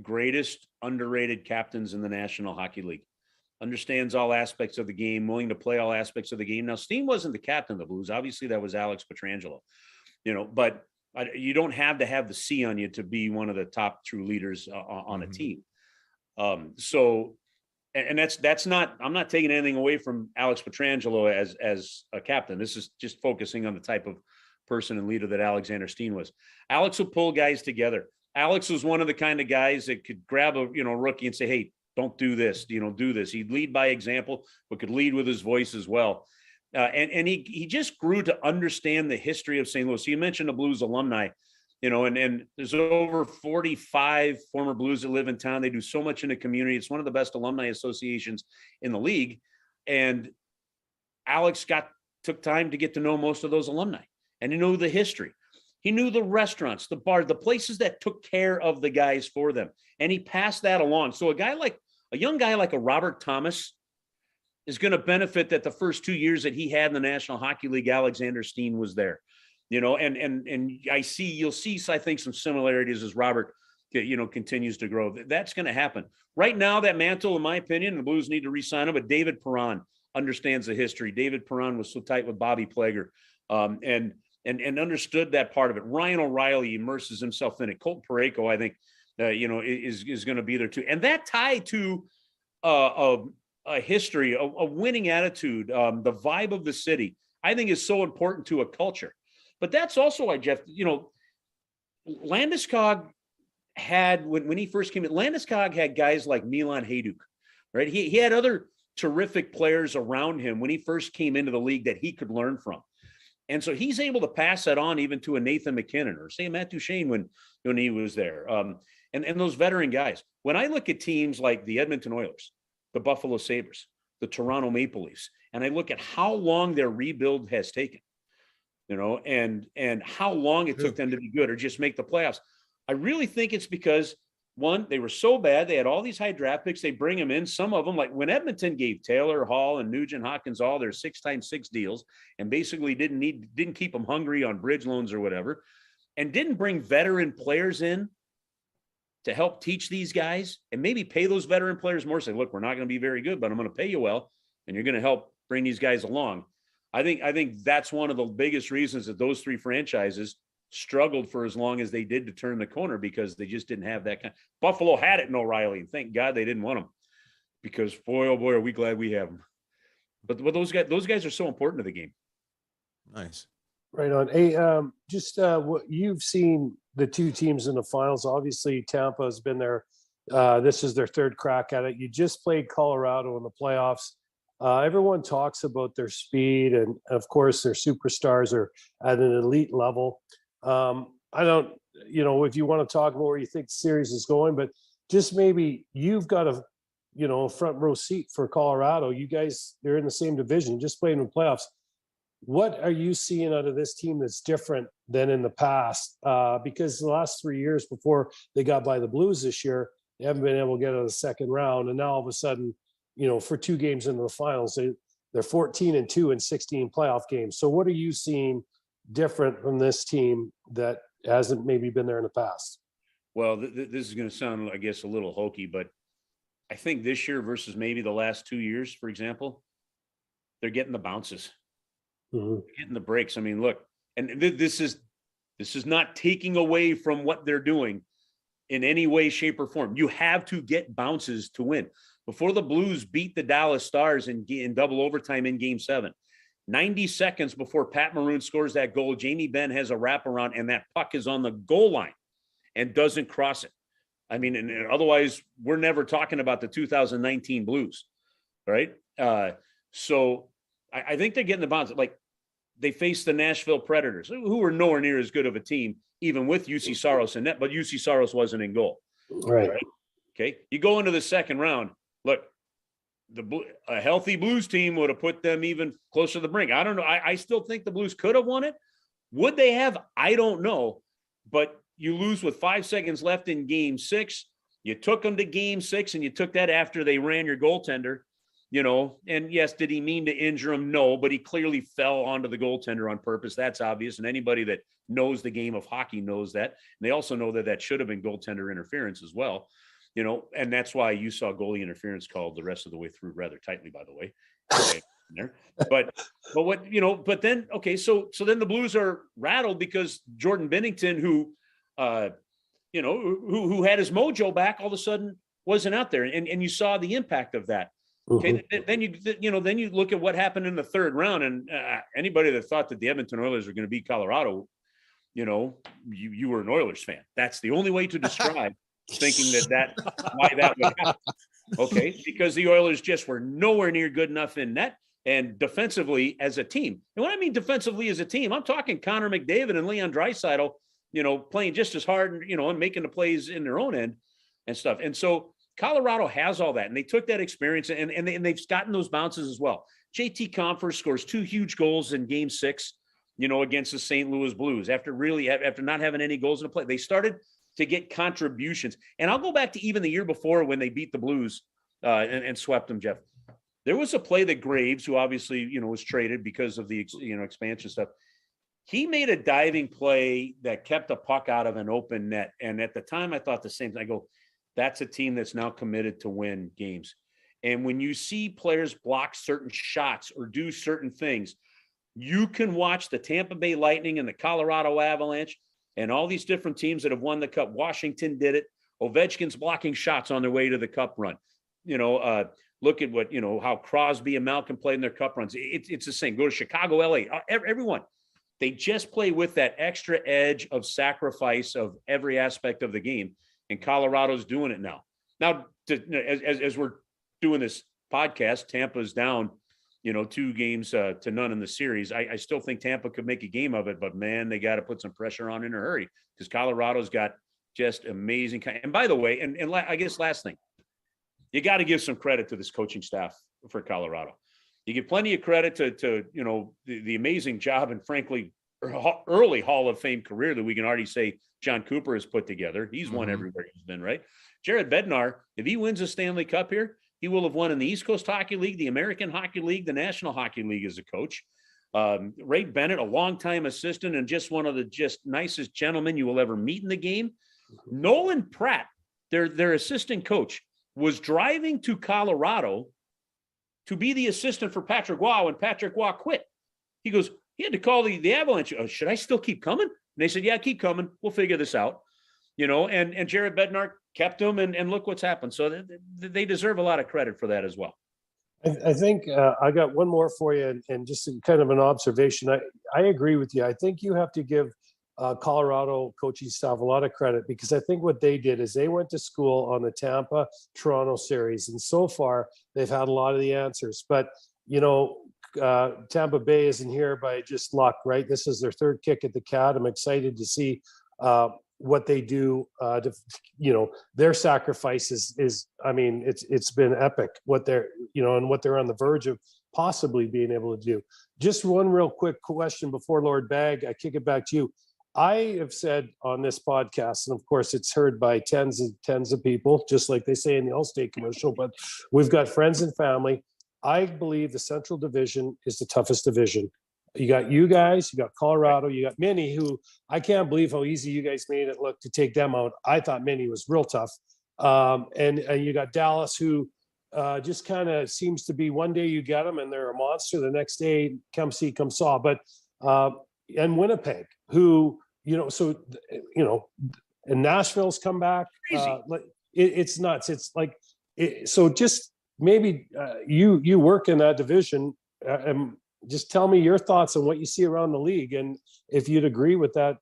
greatest underrated captains in the National Hockey League. Understands all aspects of the game, willing to play all aspects of the game. Now, Steen wasn't the captain of the Blues. Obviously, that was Alex Petrangelo. But you don't have to have the C on you to be one of the top true leaders on a team. And that's not, I'm not taking anything away from Alex Petrangelo as a captain. This is just focusing on the type of person and leader that Alexander Steen was. Alex will pull guys together. Alex was one of the kind of guys that could grab a rookie and say, hey, don't do this, do this. He'd lead by example, but could lead with his voice as well. And he just grew to understand the history of St. Louis. So you mentioned the Blues alumni, and there's over 45 former Blues that live in town. They do so much in the community. It's one of the best alumni associations in the league. And Alex took time to get to know most of those alumni, and he knew the history. He knew the restaurants, the bars, the places that took care of the guys for them. And he passed that along. So a young guy like a Robert Thomas is going to benefit that the first 2 years that he had in the National Hockey League, Alexander Steen was there, and you'll see, I think, some similarities as Robert, continues to grow. That's going to happen. Right now, that mantle, in my opinion, the Blues need to re-sign him, but David Perron understands the history. David Perron was so tight with Bobby Plager, and understood that part of it. Ryan O'Reilly immerses himself in it. Colt Parayko, I think, is going to be there too. And that tied to a history, a winning attitude, the vibe of the city, I think is so important to a culture. But that's also why, Jeff, Landeskog had, when he first came in, Landeskog had guys like Milan Hajduk, right? He had other terrific players around him when he first came into the league that he could learn from. And so he's able to pass that on even to a Nathan McKinnon or say Matt Duchene when he was there. And those veteran guys. When I look at teams like the Edmonton Oilers, the Buffalo Sabres, the Toronto Maple Leafs, and I look at how long their rebuild has taken, and how long it took them to be good or just make the playoffs. I really think it's because, one, they were so bad. They had all these high draft picks. They bring them in. Some of them, like when Edmonton gave Taylor, Hall, and Nugent Hopkins all their 6x6 deals and basically didn't keep them hungry on bridge loans or whatever, and didn't bring veteran players in to help teach these guys and maybe pay those veteran players more. Say, look, we're not going to be very good, but I'm going to pay you well, and you're going to help bring these guys along. I think that's one of the biggest reasons that those three franchises struggled for as long as they did to turn the corner, because they just didn't have that kind. Buffalo had it in O'Reilly, and thank God they didn't want him, because boy, oh boy, are we glad we have them. But those guys are so important to the game. Nice. Right on. Hey, what you've seen the two teams in the finals. Obviously, Tampa has been there. This is their third crack at it. You just played Colorado in the playoffs. Everyone talks about their speed, and of course, their superstars are at an elite level. I don't, if you want to talk about where you think the series is going, but just maybe you've got front row seat for Colorado. You guys, they're in the same division, just playing in playoffs. What are you seeing out of this team that's different than in the past? Because the last 3 years before they got by the Blues this year, they haven't been able to get out of the second round. And now all of a sudden, for 2 games into the finals, they're 14-2 in 16 playoff games. So what are you seeing different from this team that hasn't maybe been there in the past? Well, this is going to sound, I guess, a little hokey, but I think this year versus maybe the last 2 years, for example, they're getting the bounces. Mm-hmm. Getting the breaks. I mean, look, and this is not taking away from what they're doing in any way, shape, or form. You have to get bounces to win. Before the Blues beat the Dallas Stars in double overtime in Game 7, 90 seconds before Pat Maroon scores that goal, Jamie Benn has a wraparound, and that puck is on the goal line and doesn't cross it. I mean, and otherwise, we're never talking about the 2019 Blues, right? So I think they're getting the bounce. Like, they faced the Nashville Predators, who were nowhere near as good of a team, even with UC Saros in net, but UC Saros wasn't in goal. Right. Okay. You go into the second round. Look, a healthy Blues team would have put them even closer to the brink. I don't know. I still think the Blues could have won it. Would they have? I don't know. But you lose with 5 seconds left in Game 6. You took them to Game 6, and you took that after they ran your goaltender. And yes, did he mean to injure him? No, but he clearly fell onto the goaltender on purpose. That's obvious. And anybody that knows the game of hockey knows that. And they also know that should have been goaltender interference as well. And that's why you saw goalie interference called the rest of the way through rather tightly, by the way. But then, okay, so then the Blues are rattled because Jordan Binnington, who who had his mojo back, all of a sudden wasn't out there. And you saw the impact of that. Okay, then you look at what happened in the third round, and anybody that thought that the Edmonton Oilers were going to beat Colorado, you were an Oilers fan. That's the only way to describe thinking why that would happen. Okay, because the Oilers just were nowhere near good enough in net and defensively as a team. And when I mean defensively as a team, I'm talking Connor McDavid and Leon Draisaitl, playing just as hard, and making the plays in their own end and stuff. And so Colorado has all that, and they took that experience and they've gotten those bounces as well. JT Compher scores 2 huge goals in Game 6, against the St. Louis Blues after not having any goals in the play. They started to get contributions. And I'll go back to even the year before when they beat the Blues and swept them, Jeff. There was a play that Graves, who obviously, was traded because of the, expansion stuff. He made a diving play that kept a puck out of an open net. And at the time I thought the same thing. I go, that's a team that's now committed to win games. And when you see players block certain shots or do certain things, you can watch the Tampa Bay Lightning and the Colorado Avalanche and all these different teams that have won the Cup. Washington did it. Ovechkin's blocking shots on their way to the Cup run. Look at what, how Crosby and Malkin played in their Cup runs. It's the same. Go to Chicago, LA, everyone. They just play with that extra edge of sacrifice of every aspect of the game. And Colorado's doing it now. Now, as we're doing this podcast, Tampa's down, 2 games to none in the series. I still think Tampa could make a game of it, but man, they got to put some pressure on in a hurry because Colorado's got just amazing. And by the way, and I guess last thing, you got to give some credit to this coaching staff for Colorado. You give plenty of credit to the amazing job and frankly early Hall of Fame career that we can already say John Cooper has put together. He's won everywhere he's been, right? Jared Bednar, if he wins a Stanley Cup here, he will have won in the East Coast Hockey League, the American Hockey League, the National Hockey League as a coach. Ray Bennett, a longtime assistant and just one of the just nicest gentlemen you will ever meet in the game. Nolan Pratt, their assistant coach, was driving to Colorado to be the assistant for Patrick Waugh when Patrick Waugh quit. He goes, he had to call the Avalanche. Oh, should I still keep coming? And they said, yeah, keep coming. We'll figure this out. And Jared Bednar kept him, and look what's happened. So they deserve a lot of credit for that as well. I think I got one more for you, and just kind of an observation. I agree with you. I think you have to give Colorado coaching staff a lot of credit because I think what they did is they went to school on the Tampa-Toronto series, and so far they've had a lot of the answers. But, Tampa Bay isn't here by just luck, right? This is their 3rd kick at the cat. I'm excited to see what they do, to, their sacrifice is, I mean, it's been epic what they're, and what they're on the verge of possibly being able to do. Just one real quick question before Lord Bag, I kick it back to you. I have said on this podcast, and of course it's heard by tens and tens of people, just like they say in the Allstate commercial, but we've got friends and family. I believe the Central Division is the toughest division. You got you guys, you got Colorado, you got Mini, who I can't believe how easy you guys made it look to take them out. I thought Mini was real tough. And you got Dallas, who just kind of seems to be, one day you get them and they're a monster, the next day come see, come saw. But and Winnipeg, who, and Nashville's come back. It's nuts. It's like, so just maybe you work in that division, and just tell me your thoughts on what you see around the league, and if you'd agree with that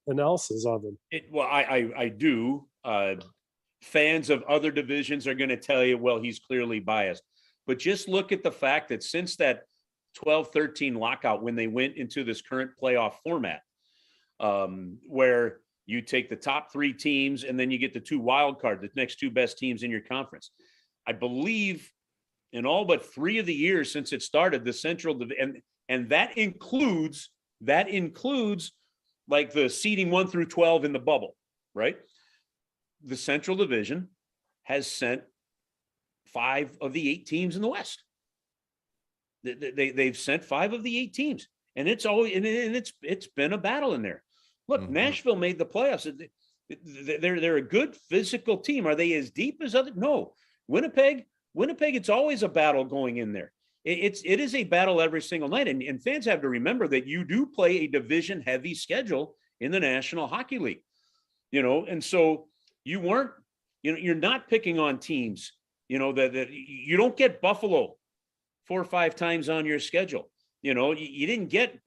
analysis of them. Well, I do. Fans of other divisions are going to tell you, well, he's clearly biased. But just look at the fact that since that 12-13 lockout, when they went into this current playoff format, where you take the top 3 teams and then you get the 2 wild card, the next 2 best teams in your conference. I believe in all but 3 of the years since it started, the Central, and that includes like the seeding 1 through 12 in the bubble, right? The Central Division has sent 5 of the 8 teams in the West. They've sent 5 of the 8 teams, and it's always, and it's been a battle in there. Look, mm-hmm. Nashville made the playoffs. They're a good physical team. Are they as deep as other? No. Winnipeg, it's always a battle going in there. It is a battle every single night. And fans have to remember that you do play a division heavy schedule in the National Hockey League, and so you weren't, you're not picking on teams, that you don't get Buffalo 4 or 5 times on your schedule. You didn't get,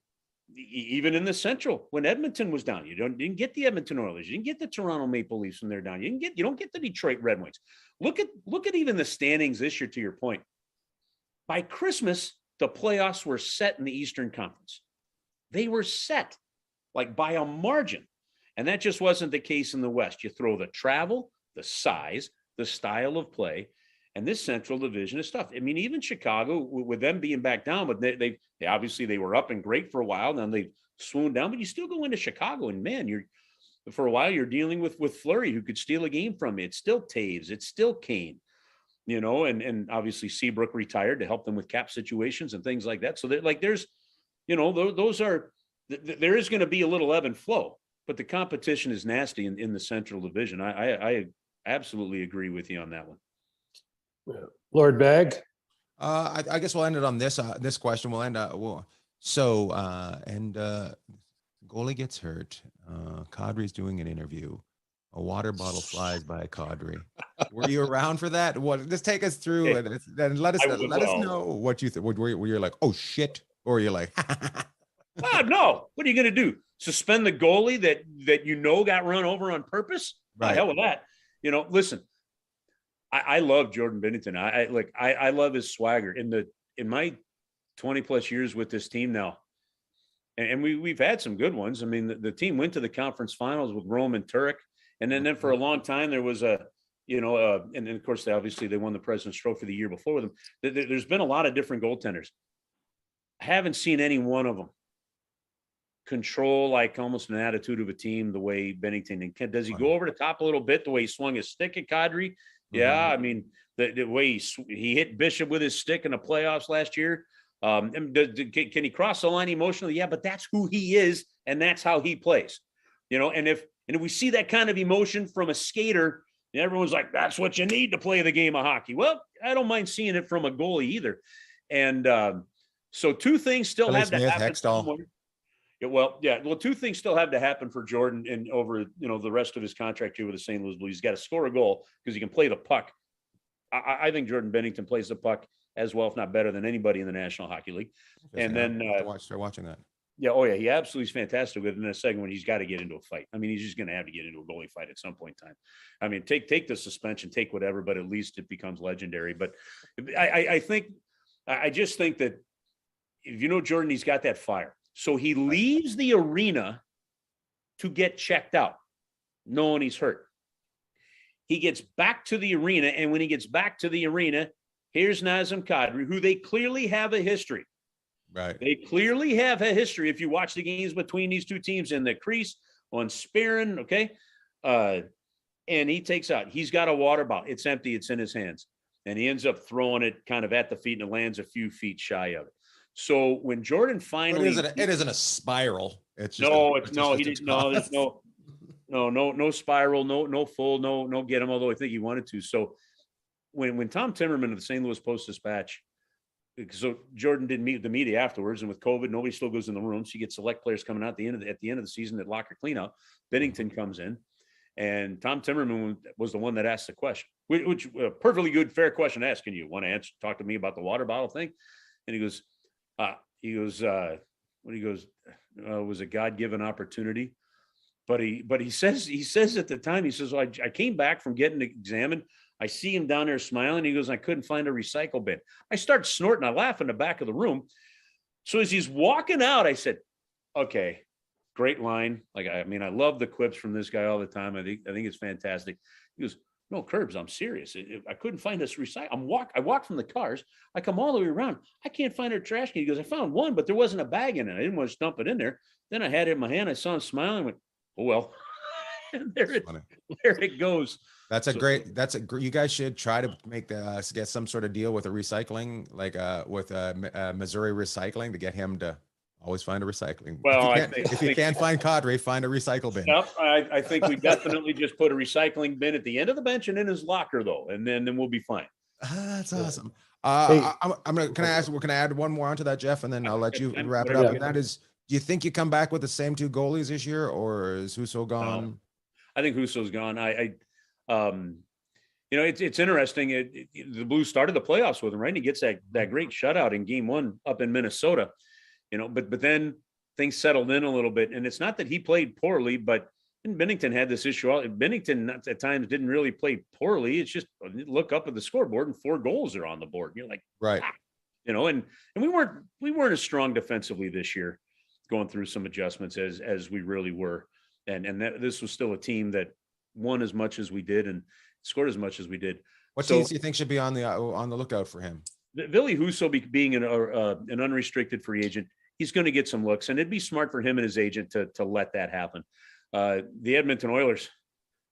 even in the Central, when Edmonton was down, you didn't get the Edmonton Oilers, you didn't get the Toronto Maple Leafs when they're down, you don't get the Detroit Red Wings. Look at even the standings this year, to your point. By Christmas, the playoffs were set in the Eastern Conference. They were set, like, by a margin. And that just wasn't the case in the West. You throw the travel, the size, the style of play, and this Central Division is tough. I mean, even Chicago, with them being back down, but they obviously they were up and great for a while. Then they swooned down, but you still go into Chicago, and man, for a while you're dealing with Fleury, who could steal a game from you. It's still Taves, it's still Kane, and obviously Seabrook retired to help them with cap situations and things like that. So there's, those are, there is going to be a little ebb and flow, but the competition is nasty in the Central Division. I absolutely agree with you on that one. Lord Bag. I guess we'll end it on this question. We'll end goalie gets hurt. Kadri's doing an interview. A water bottle flies by a Kadri. Were you around for that? What? Just take us through and let us know what you think. Were you like, oh shit, or you're like, no. What are you gonna do? Suspend the goalie that got run over on purpose? Right. Hell with that. Listen. I love Jordan Binnington. I love his swagger. In my 20 plus years with this team now, and we've had some good ones. I mean, the team went to the conference finals with Rome and Turek, and then for a long time there was and then of course they won the President's Trophy the year before with them. There's been a lot of different goaltenders. I haven't seen any one of them control like almost an attitude of a team the way Binnington. And does he go over the top a little bit the way he swung his stick at Kadri? Yeah, I mean, the way he hit Bishop with his stick in the playoffs last year. And can he cross the line emotionally? Yeah, but that's who he is, and that's how he plays. And if we see that kind of emotion from a skater, everyone's like, that's what you need to play the game of hockey. Well, I don't mind seeing it from a goalie either. And so 2 things still have to happen. Two things still have to happen for Jordan and over, the rest of his contract here with the St. Louis Blues. He's got to score a goal because he can play the puck. I think Jordan Binnington plays the puck as well, if not better, than anybody in the National Hockey League. And then start watching that. Yeah. Oh yeah. He absolutely is fantastic with it. In a second when he's got to get into a fight. I mean, he's just going to have to get into a goalie fight at some point in time. I mean, take the suspension, take whatever, but at least it becomes legendary. But I just think that if Jordan, he's got that fire. So he leaves the arena to get checked out. knowing he's hurt. He gets back to the arena, and when he gets back to the arena, here's Nazem Kadri, who they clearly have a history. Right. They clearly have a history. If you watch the games between these two teams in the crease on Spearin, okay? And he takes out. He's got a water bottle. It's empty. It's in his hands. And he ends up throwing it kind of at the feet, and it lands a few feet shy of it. So when Jordan finally, it isn't a spiral. It's just he didn't. No, there's no spiral, no full, no get him. Although I think he wanted to. So when Tom Timmerman of the St. Louis Post-Dispatch, so Jordan didn't meet with the media afterwards, and with COVID, nobody still goes in the room. So you get select players coming out at the end of the season at locker cleanout. Bennington comes in, and Tom Timmerman was the one that asked the question, which perfectly good, fair question to ask. Can you want to talk to me about the water bottle thing? And he goes, it was a God-given opportunity. But he says at the time, he says, well, I came back from getting examined. I see him down there smiling. He goes, I couldn't find a recycle bin. I start snorting. I laugh in the back of the room. So as he's walking out, I said, okay, great line. Like, I mean, I love the quips from this guy all the time. I think it's fantastic. He goes, no, Kerbs, I'm serious. I couldn't find this recycle. I walk from the cars. I come all the way around. I can't find her trash can. He goes, I found one, but there wasn't a bag in it. I didn't want to dump it in there. Then I had it in my hand. I saw him smiling. I went, oh, well, and there it goes. You guys should try to get some sort of deal with a recycling, like with Missouri Recycling, to get him to always find a recycling. Well, if you can't find Kadri, find a recycle bin. Yep, I think we definitely just put a recycling bin at the end of the bench and in his locker, though, and then we'll be fine. That's awesome. Can I add one more onto that, Jeff, and then I'll let you wrap it up. And that is, do you think you come back with the same two goalies this year, or is Husso gone? No, I think Husso's gone. It's interesting. The Blues started the playoffs with him, right? And he gets that great shutout in Game 1 up in Minnesota. But then things settled in a little bit, and it's not that he played poorly, but Bennington had this issue. Bennington at times didn't really play poorly. It's just look up at the scoreboard and 4 goals are on the board. And you're like, right. And we weren't as strong defensively this year, going through some adjustments as we really were. And this was still a team that won as much as we did and scored as much as we did. What teams do you think should be on the lookout for him? Ville Husso being an unrestricted free agent, he's going to get some looks, and it'd be smart for him and his agent to let that happen. The Edmonton Oilers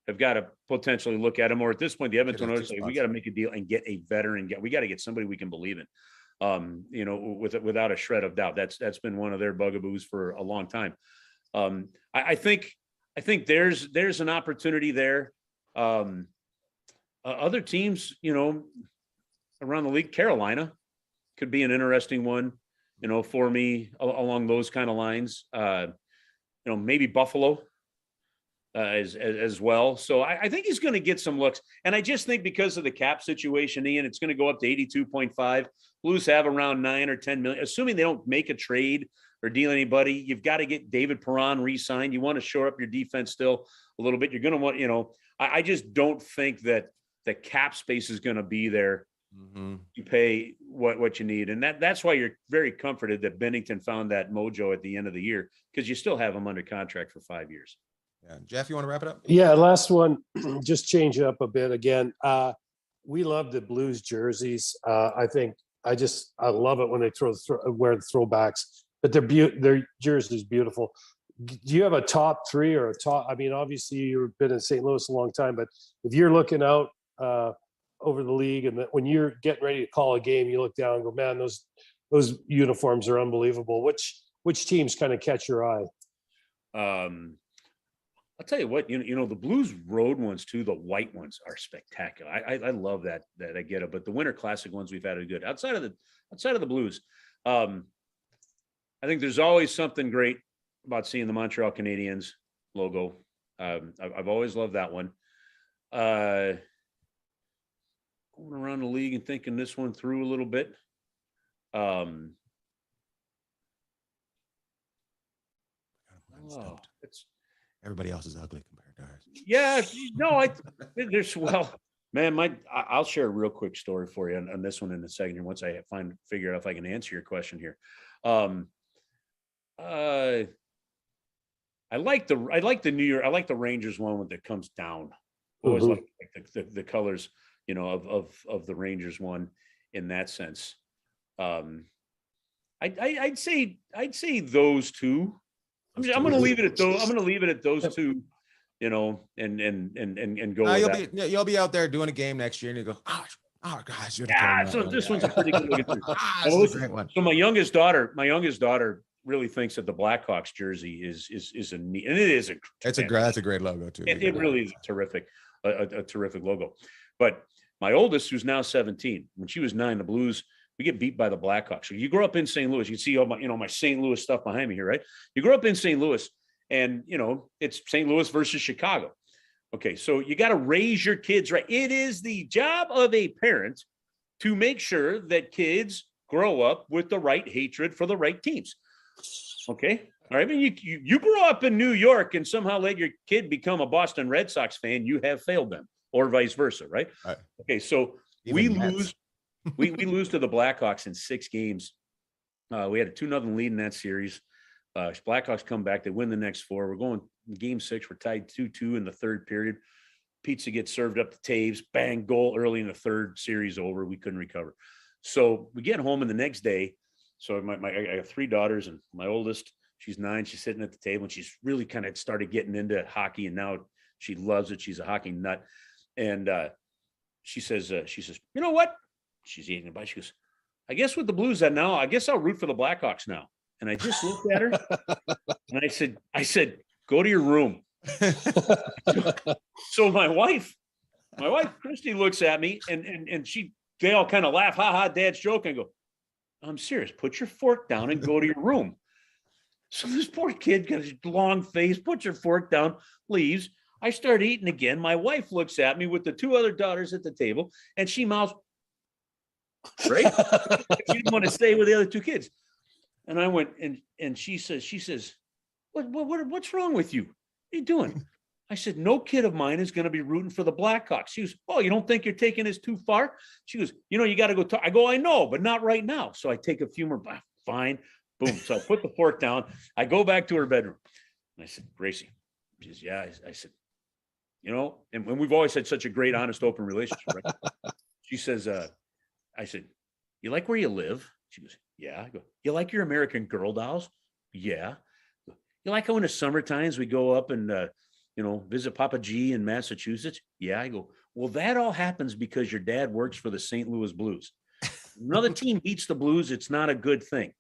have got to potentially look at him, or at this point, the Edmonton Oilers say, we got to make a deal and get a veteran. We got to get somebody we can believe in, without a shred of doubt. That's been one of their bugaboos for a long time. I think there's an opportunity there. Other teams, around the league, Carolina could be an interesting one, for me along those kind of lines. Maybe Buffalo as well. So I think he's going to get some looks. And I just think because of the cap situation, Ian, it's going to go up to 82.5. Blues have around 9 or 10 million, assuming they don't make a trade or deal anybody. You've got to get David Perron re-signed. You want to shore up your defense still a little bit. You're going to want, I just don't think that the cap space is going to be there. Mm-hmm. You pay what you need. And that's why you're very comforted that Bennington found that mojo at the end of the year, because you still have him under contract for 5 years. Yeah. Jeff, you want to wrap it up? Yeah. Last one, just change it up a bit again. We love the Blues jerseys. I love it when they wear the throwbacks, but their jersey's beautiful. Do you have a top 3 or a top? I mean, obviously you've been in St. Louis a long time, but if you're looking out over the league, and when you're getting ready to call a game, you look down and go, man, those uniforms are unbelievable. Which teams kind of catch your eye? I'll tell you what, the Blues road ones too, the white ones are spectacular. I love that I get it, but the Winter Classic ones we've had are good. Outside of the Blues, I think there's always something great about seeing the Montreal Canadiens logo. I've always loved that one. Going around the league and thinking this one through a little bit. Everybody else is ugly compared to ours. Yeah, no, I'll share a real quick story for you on this one in a second here, once I figure out if I can answer your question here. I like the New York. I like the Rangers one that comes down. Always like the colors, of the Rangers one in that sense. I'd say those two. I'm going to leave it at those. I'm going to leave it at those two. And go. You'll be out there doing a game next year, and you go, oh gosh, so this one's a pretty good looking too. This is a great one. So my youngest daughter really thinks that the Blackhawks jersey is a neat, and it is that's a great logo too. It really is a terrific logo. But my oldest, who's now 17, when she was 9, the Blues, we get beat by the Blackhawks. So you grow up in St. Louis, you see all my St. Louis stuff behind me here, right? You grow up in St. Louis, and it's St. Louis versus Chicago. Okay, so you got to raise your kids right. It is the job of a parent to make sure that kids grow up with the right hatred for the right teams. Okay, all right. I mean, you grow up in New York and somehow let your kid become a Boston Red Sox fan, you have failed them, or vice versa, right? Okay, so we lose to the Blackhawks in 6 games. We had a 2-0 lead in that series. Blackhawks come back, they win the next 4. We're going game 6. We're tied 2-2 in the 3rd period. Pizza gets served up to Taves, bang, goal early in the 3rd, series over. We couldn't recover. So we get home, and the next day, so I have 3 daughters, and my oldest, she's 9. She's sitting at the table, and she's really kind of started getting into hockey, and now she loves it. She's a hockey nut. And she says, you know what? She's eating a bite. She goes, I guess with the Blues that now, I guess I'll root for the Blackhawks now. And I just looked at her, and I said, go to your room. So my wife, Christy, looks at me, and they all kind of laugh. Ha ha, Dad's joking. I go, I'm serious. Put your fork down and go to your room. So this poor kid got his long face, puts her fork down, leaves. I start eating again. My wife looks at me with the 2 other daughters at the table, and she mouths, right? She didn't want to stay with the other 2 kids. And I went, and she says, what's wrong with you? What are you doing? I said, no kid of mine is going to be rooting for the Blackhawks. She goes, oh, you don't think you're taking this too far? She goes, you got to go talk. I go, I know, but not right now. So I take a few more, fine, boom. So I put the fork down. I go back to her bedroom. And I said, Gracie, she says, yeah. I said, and we've always had such a great, honest, open relationship, right? She says, I said, you like where you live? She goes, yeah. I go, you like your American Girl dolls? Yeah. You like how in the summer times we go up and, visit Papa G in Massachusetts? Yeah. I go, well, that all happens because your dad works for the St. Louis Blues. Another team beats the Blues, it's not a good thing,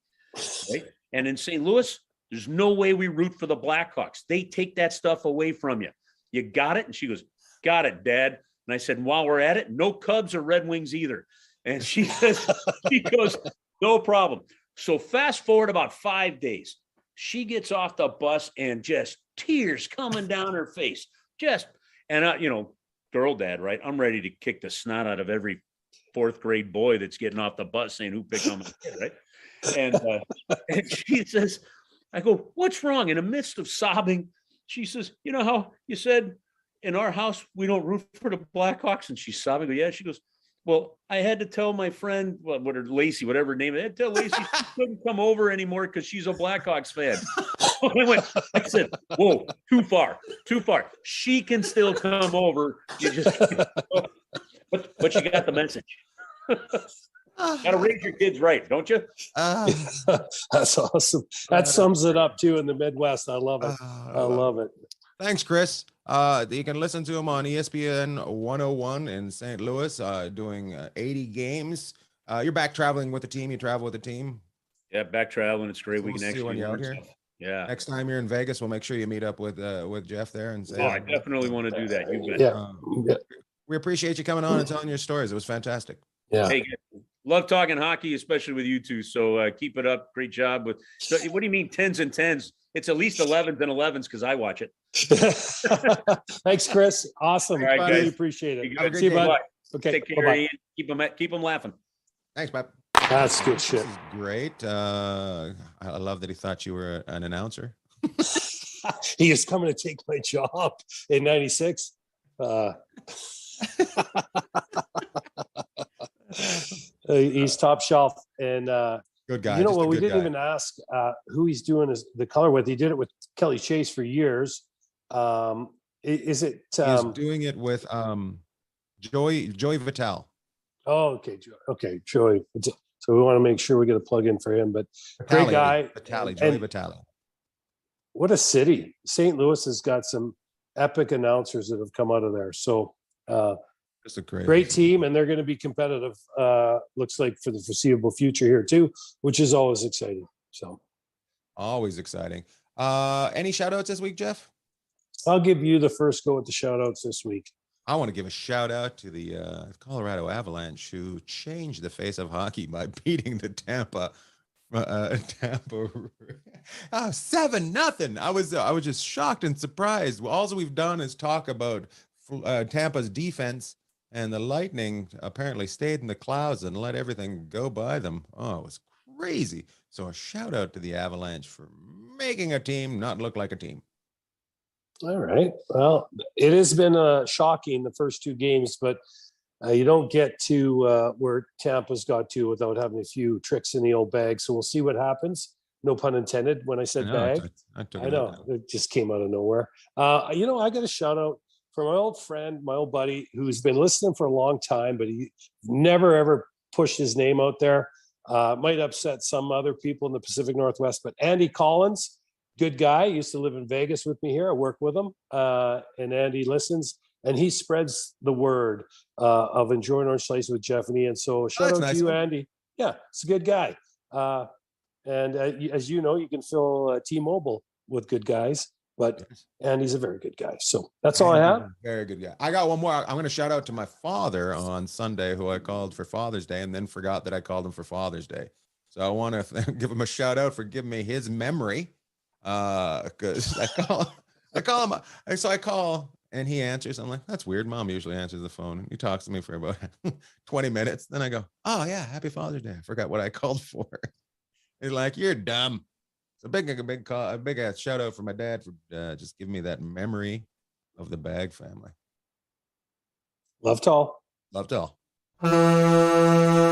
right? And in St. Louis, there's no way we root for the Blackhawks. They take that stuff away from you. You got it? And she goes, got it, Dad. And I said, while we're at it, no Cubs or Red Wings either. And she goes, no problem. So fast forward about 5 days, she gets off the bus and just tears coming down her face. Girl dad, right? I'm ready to kick the snot out of every 4th grade boy that's getting off the bus saying who picked on my kid, right? And she says, I go, what's wrong? In the midst of sobbing, she says, you know how you said in our house we don't root for the Blackhawks? And she's sobbing. Yeah. She goes, well, I had to tell my friend, Lacey, whatever her name is, I had to tell Lacey she couldn't come over anymore because she's a Blackhawks fan. I said, whoa, too far. She can still come over. But you got the message. Got to raise your kids right, don't you? That's awesome. That sums it up too in the Midwest. I love it. I love it. Thanks, Chris. You can listen to him on ESPN 101 in St. Louis, doing 80 games. You're back traveling with the team. You travel with the team. Yeah, back traveling. It's great. So we can actually when you're out here. Stuff. Yeah. Next time you're in Vegas, we'll make sure you meet up with Jeff there and say. Oh, I definitely want to do that. You bet. We appreciate you coming on and telling your stories. It was fantastic. Yeah. Hey, love talking hockey, especially with you two. So keep it up. Great job with. So, what do you mean 10s and 10s? It's at least 11s and 11s because I watch it. Thanks, Chris. Awesome. All right, really guys. appreciate it. Have a See you, bud. Bye. Okay. Take care, Ian. Keep them laughing. Thanks, Bob. That's good shit. This is great. I love that he thought you were an announcer. He is coming to take my job in '96. He's top shelf, and Good guy. You know just a what? We good didn't guy. even ask who he's doing the color with. He did it with Kelly Chase for years. Is it? He is doing it with Joey Vital. Oh, okay, okay, Joey. So we want to make sure we get a plug in for him. But great guy. Joey And Vitale. what a city! St. Louis has got some epic announcers that have come out of there. So Just a crazy great team, and they're going to be competitive. Looks like for the foreseeable future here too, which is always exciting. So always exciting. Any shout outs this week, Jeff? I'll give you the first go at the shout outs this week. I want to give a shout out to the Colorado Avalanche, who changed the face of hockey by beating the Tampa 7-0. I was just shocked and surprised. All we've done is talk about Tampa's defense, and the Lightning apparently stayed in the clouds and let everything go by them. Oh, it was crazy. So a shout out to the Avalanche for making a team not look like a team. All right. Well, it has been shocking the first two games, but you don't get to where Tampa's got to without having a few tricks in the old bag. So we'll see what happens. No pun intended when I said bag. I know it just came out of nowhere. I got a shout out for my old friend, my old buddy, who's been listening for a long time, but he never ever pushed his name out there. Might upset some other people in the Pacific Northwest, but Andy Collins. Good guy. He used to live in Vegas with me here. I work with him. And Andy listens and he spreads the word of enjoying Orange Slice with Jeff and Ian. So shout out to you, Andy. Yeah, it's a good guy. And as you know, you can fill T-Mobile with good guys, but Andy's a very good guy. So that's all I have. Very good guy. I got one more. I'm going to shout out to my father on Sunday, who I called for Father's Day and then forgot that I called him for Father's Day. So I want to give him a shout out for giving me his memory. Because I call him, so I call and he answers. I'm like, that's weird. Mom usually answers the phone. He talks to me for about 20 minutes. Then I go, oh yeah, happy Father's Day. I forgot what I called for. He's like, you're dumb. So a big shout out for my dad for just giving me that memory of the Bag family. Love to all. Love to all.